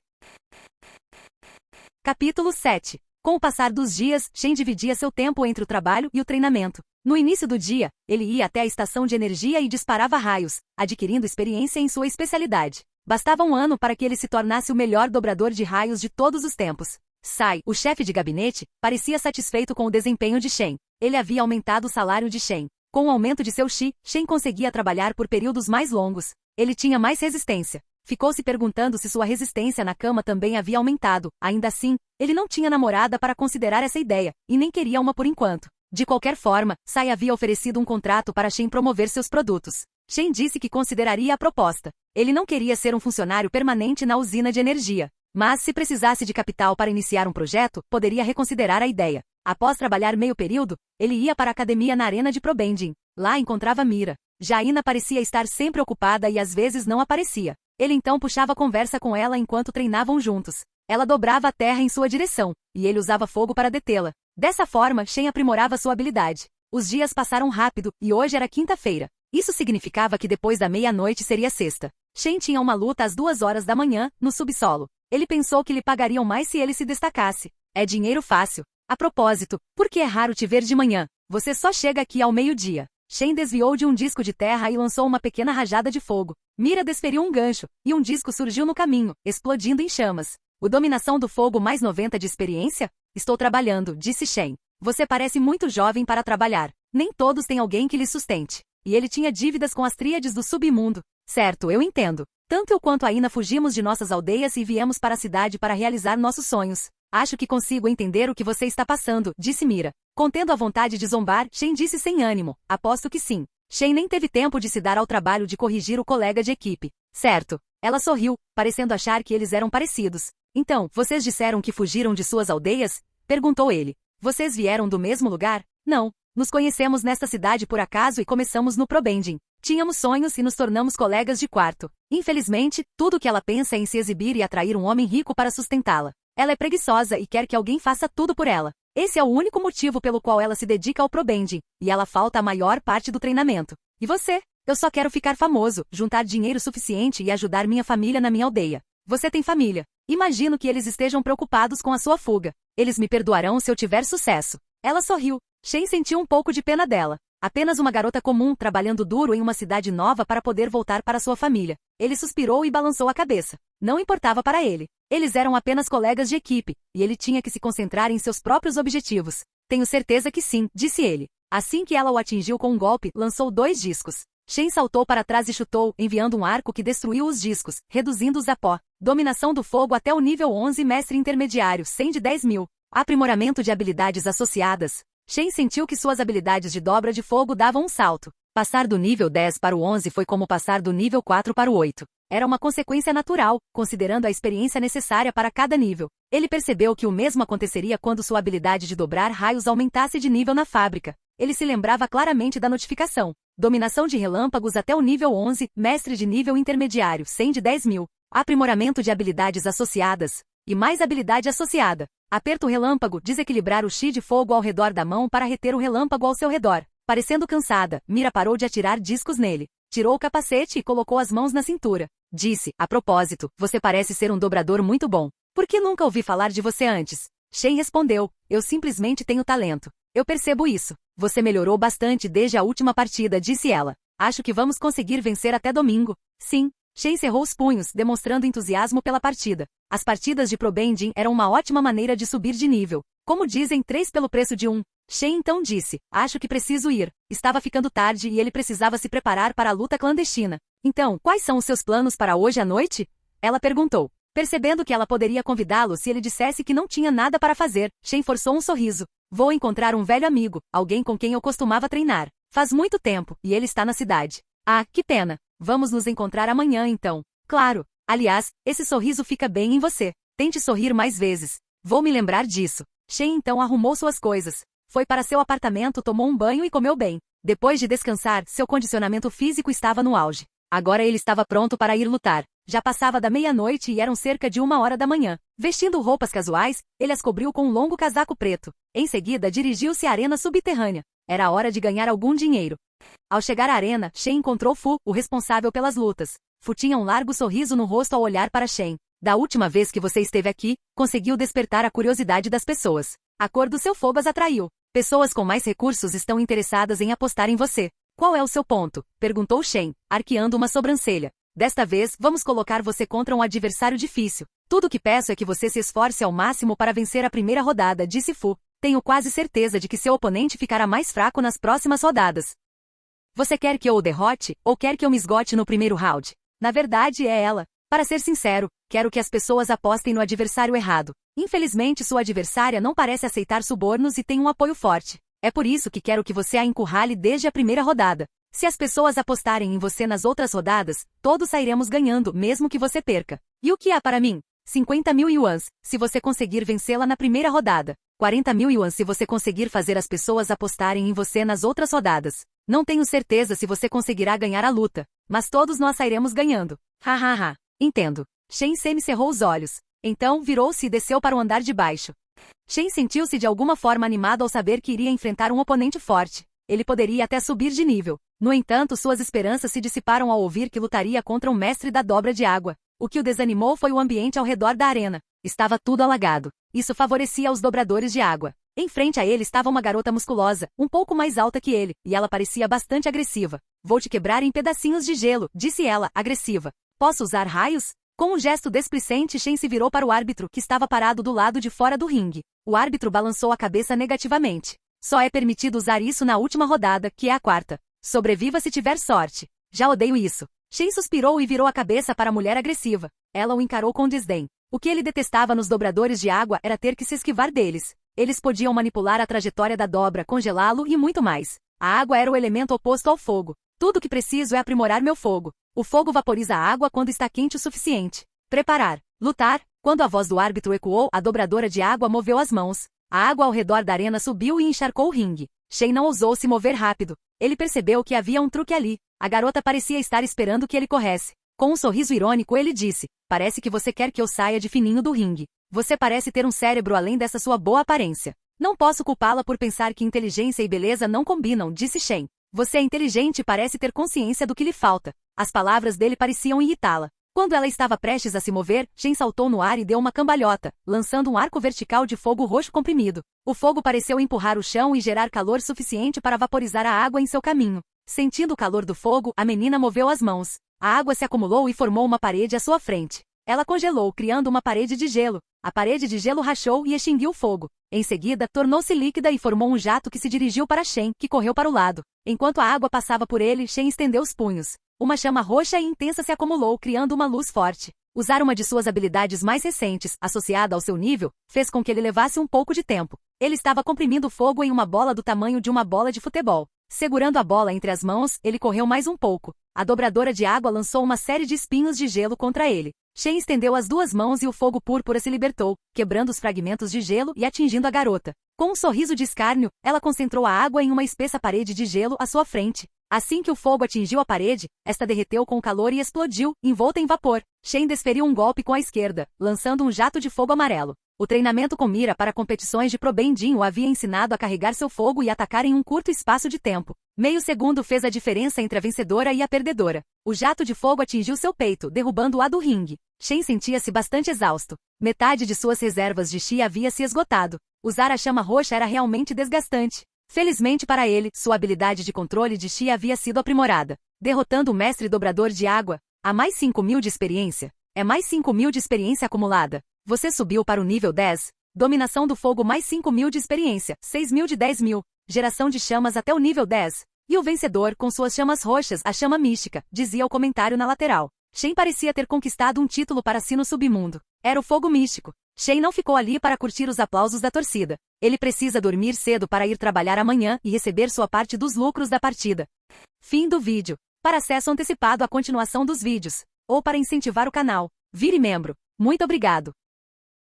Capítulo 7. Com o passar dos dias, Shen dividia seu tempo entre o trabalho e o treinamento. No início do dia, ele ia até a estação de energia e disparava raios, adquirindo experiência em sua especialidade. Bastava um ano para que ele se tornasse o melhor dobrador de raios de todos os tempos. Sai, o chefe de gabinete, parecia satisfeito com o desempenho de Shen. Ele havia aumentado o salário de Shen. Com o aumento de seu Chi, Shen conseguia trabalhar por períodos mais longos. Ele tinha mais resistência. Ficou se perguntando se sua resistência na cama também havia aumentado. Ainda assim, ele não tinha namorada para considerar essa ideia, e nem queria uma por enquanto. De qualquer forma, Sai havia oferecido um contrato para Shen promover seus produtos. Shen disse que consideraria a proposta. Ele não queria ser um funcionário permanente na usina de energia. Mas se precisasse de capital para iniciar um projeto, poderia reconsiderar a ideia. Após trabalhar meio período, ele ia para a academia na arena de Probending. Lá encontrava Mira. Jaina parecia estar sempre ocupada e às vezes não aparecia. Ele então puxava conversa com ela enquanto treinavam juntos. Ela dobrava a terra em sua direção, e ele usava fogo para detê-la. Dessa forma, Shen aprimorava sua habilidade. Os dias passaram rápido, e hoje era quinta-feira. Isso significava que depois da meia-noite seria sexta. Shen tinha uma luta às 2 horas da manhã, no subsolo. Ele pensou que lhe pagariam mais se ele se destacasse. É dinheiro fácil. A propósito, por que é raro te ver de manhã? Você só chega aqui ao meio-dia. Shen desviou de um disco de terra e lançou uma pequena rajada de fogo. Mira desferiu um gancho, e um disco surgiu no caminho, explodindo em chamas. O dominação do fogo mais 90 de experiência? Estou trabalhando, disse Shen. Você parece muito jovem para trabalhar. Nem todos têm alguém que lhe sustente. E ele tinha dívidas com as tríades do submundo. Certo, eu entendo. Tanto eu quanto a Ina fugimos de nossas aldeias e viemos para a cidade para realizar nossos sonhos. Acho que consigo entender o que você está passando, disse Mira. Contendo a vontade de zombar, Shen disse sem ânimo. Aposto que sim. Shen nem teve tempo de se dar ao trabalho de corrigir o colega de equipe. Certo. Ela sorriu, parecendo achar que eles eram parecidos. Então, vocês disseram que fugiram de suas aldeias? Perguntou ele. Vocês vieram do mesmo lugar? Não. Nos conhecemos nesta cidade por acaso e começamos no Probending. Tínhamos sonhos e nos tornamos colegas de quarto. Infelizmente, tudo o que ela pensa é em se exibir e atrair um homem rico para sustentá-la. Ela é preguiçosa e quer que alguém faça tudo por ela. Esse é o único motivo pelo qual ela se dedica ao Probending, e ela falta a maior parte do treinamento. E você? Eu só quero ficar famoso, juntar dinheiro suficiente e ajudar minha família na minha aldeia. Você tem família. Imagino que eles estejam preocupados com a sua fuga. Eles me perdoarão se eu tiver sucesso. Ela sorriu. Shen sentiu um pouco de pena dela. Apenas uma garota comum, trabalhando duro em uma cidade nova para poder voltar para sua família. Ele suspirou e balançou a cabeça. Não importava para ele. Eles eram apenas colegas de equipe, e ele tinha que se concentrar em seus próprios objetivos. Tenho certeza que sim, disse ele. Assim que ela o atingiu com um golpe, lançou 2 discos. Shen saltou para trás e chutou, enviando um arco que destruiu os discos, reduzindo-os a pó. Dominação do fogo até o nível 11 mestre intermediário, 100 de 10.000. Aprimoramento de habilidades associadas. Shen sentiu que suas habilidades de dobra de fogo davam um salto. Passar do nível 10 para o 11 foi como passar do nível 4 para o 8. Era uma consequência natural, considerando a experiência necessária para cada nível. Ele percebeu que o mesmo aconteceria quando sua habilidade de dobrar raios aumentasse de nível na fábrica. Ele se lembrava claramente da notificação. Dominação de relâmpagos até o nível 11, mestre de nível intermediário, 100 de 10.000. Aprimoramento de habilidades associadas. E mais habilidade associada. Aperto relâmpago, desequilibrar o chi de fogo ao redor da mão para reter o relâmpago ao seu redor. Parecendo cansada, Mira parou de atirar discos nele. Tirou o capacete e colocou as mãos na cintura. Disse, a propósito, você parece ser um dobrador muito bom. Por que nunca ouvi falar de você antes? Shen respondeu, eu simplesmente tenho talento. Eu percebo isso. Você melhorou bastante desde a última partida, disse ela. Acho que vamos conseguir vencer até domingo. Sim. Shen cerrou os punhos, demonstrando entusiasmo pela partida. As partidas de Pro Bending eram uma ótima maneira de subir de nível. Como dizem 3 pelo preço de 1. Shen então disse, acho que preciso ir. Estava ficando tarde e ele precisava se preparar para a luta clandestina. Então, quais são os seus planos para hoje à noite? Ela perguntou. Percebendo que ela poderia convidá-lo se ele dissesse que não tinha nada para fazer, Shen forçou um sorriso. Vou encontrar um velho amigo, alguém com quem eu costumava treinar. Faz muito tempo, e ele está na cidade. Ah, que pena. Vamos nos encontrar amanhã então. Claro. Aliás, esse sorriso fica bem em você. Tente sorrir mais vezes. Vou me lembrar disso. Shen então arrumou suas coisas. Foi para seu apartamento, tomou um banho e comeu bem. Depois de descansar, seu condicionamento físico estava no auge. Agora ele estava pronto para ir lutar. Já passava da meia-noite e eram cerca de 1h da manhã. Vestindo roupas casuais, ele as cobriu com um longo casaco preto. Em seguida, dirigiu-se à arena subterrânea. Era hora de ganhar algum dinheiro. Ao chegar à arena, Shen encontrou Fu, o responsável pelas lutas. Fu tinha um largo sorriso no rosto ao olhar para Shen. Da última vez que você esteve aqui, conseguiu despertar a curiosidade das pessoas. A cor do seu fogo as atraiu. Pessoas com mais recursos estão interessadas em apostar em você. Qual é o seu ponto? Perguntou Shen, arqueando uma sobrancelha. Desta vez, vamos colocar você contra um adversário difícil. Tudo o que peço é que você se esforce ao máximo para vencer a primeira rodada, disse Fu. Tenho quase certeza de que seu oponente ficará mais fraco nas próximas rodadas. Você quer que eu o derrote, ou quer que eu me esgote no primeiro round? Na verdade, é ela. Para ser sincero, quero que as pessoas apostem no adversário errado. Infelizmente, sua adversária não parece aceitar subornos e tem um apoio forte. É por isso que quero que você a encurrale desde a primeira rodada. Se as pessoas apostarem em você nas outras rodadas, todos sairemos ganhando, mesmo que você perca. E o que há para mim? 50.000 yuans, se você conseguir vencê-la na primeira rodada. 40.000 yuans se você conseguir fazer as pessoas apostarem em você nas outras rodadas. Não tenho certeza se você conseguirá ganhar a luta, mas todos nós sairemos ganhando. Hahaha. Entendo. Shen semi-cerrou os olhos. Então, virou-se e desceu para o andar de baixo. Shen sentiu-se de alguma forma animado ao saber que iria enfrentar um oponente forte. Ele poderia até subir de nível. No entanto, suas esperanças se dissiparam ao ouvir que lutaria contra um mestre da dobra de água. O que o desanimou foi o ambiente ao redor da arena. Estava tudo alagado. Isso favorecia os dobradores de água. Em frente a ele estava uma garota musculosa, um pouco mais alta que ele, e ela parecia bastante agressiva. Vou te quebrar em pedacinhos de gelo, disse ela, agressiva. Posso usar raios? Com um gesto desplicente, Shen se virou para o árbitro, que estava parado do lado de fora do ringue. O árbitro balançou a cabeça negativamente. Só é permitido usar isso na última rodada, que é a quarta. Sobreviva se tiver sorte. Já odeio isso. Shen suspirou e virou a cabeça para a mulher agressiva. Ela o encarou com desdém. O que ele detestava nos dobradores de água era ter que se esquivar deles. Eles podiam manipular a trajetória da dobra, congelá-lo e muito mais. A água era o elemento oposto ao fogo. Tudo o que preciso é aprimorar meu fogo. O fogo vaporiza a água quando está quente o suficiente. Preparar. Lutar. Quando a voz do árbitro ecoou, a dobradora de água moveu as mãos. A água ao redor da arena subiu e encharcou o ringue. Shen não ousou se mover rápido. Ele percebeu que havia um truque ali. A garota parecia estar esperando que ele corresse. Com um sorriso irônico ele disse, parece que você quer que eu saia de fininho do ringue. Você parece ter um cérebro além dessa sua boa aparência. Não posso culpá-la por pensar que inteligência e beleza não combinam, disse Shen. Você é inteligente e parece ter consciência do que lhe falta. As palavras dele pareciam irritá-la. Quando ela estava prestes a se mover, Shen saltou no ar e deu uma cambalhota, lançando um arco vertical de fogo roxo comprimido. O fogo pareceu empurrar o chão e gerar calor suficiente para vaporizar a água em seu caminho. Sentindo o calor do fogo, a menina moveu as mãos. A água se acumulou e formou uma parede à sua frente. Ela congelou, criando uma parede de gelo. A parede de gelo rachou e extinguiu o fogo. Em seguida, tornou-se líquida e formou um jato que se dirigiu para Shen, que correu para o lado. Enquanto a água passava por ele, Shen estendeu os punhos. Uma chama roxa e intensa se acumulou, criando uma luz forte. Usar uma de suas habilidades mais recentes, associada ao seu nível, fez com que ele levasse um pouco de tempo. Ele estava comprimindo fogo em uma bola do tamanho de uma bola de futebol. Segurando a bola entre as mãos, ele correu mais um pouco. A dobradora de água lançou uma série de espinhos de gelo contra ele. Shen estendeu as duas mãos e o fogo púrpura se libertou, quebrando os fragmentos de gelo e atingindo a garota. Com um sorriso de escárnio, ela concentrou a água em uma espessa parede de gelo à sua frente. Assim que o fogo atingiu a parede, esta derreteu com o calor e explodiu, envolta em vapor. Shen desferiu um golpe com a esquerda, lançando um jato de fogo amarelo. O treinamento com mira para competições de Pro Bending o havia ensinado a carregar seu fogo e atacar em um curto espaço de tempo. Meio segundo fez a diferença entre a vencedora e a perdedora. O jato de fogo atingiu seu peito, derrubando-a do ringue. Shen sentia-se bastante exausto. Metade de suas reservas de chi havia se esgotado. Usar a chama roxa era realmente desgastante. Felizmente para ele, sua habilidade de controle de chi havia sido aprimorada. Derrotando o mestre dobrador de água, há mais 5.000 de experiência. É mais 5.000 de experiência acumulada. Você subiu para o nível 10. Dominação do fogo mais 5.000 de experiência, 6.000 de 10.000. Geração de chamas até o nível 10. E o vencedor com suas chamas roxas, a chama mística, dizia o comentário na lateral. Shen parecia ter conquistado um título para si no submundo. Era o fogo místico. Shen não ficou ali para curtir os aplausos da torcida. Ele precisa dormir cedo para ir trabalhar amanhã e receber sua parte dos lucros da partida. Fim do vídeo. Para acesso antecipado à continuação dos vídeos, ou para incentivar o canal, vire membro. Muito obrigado.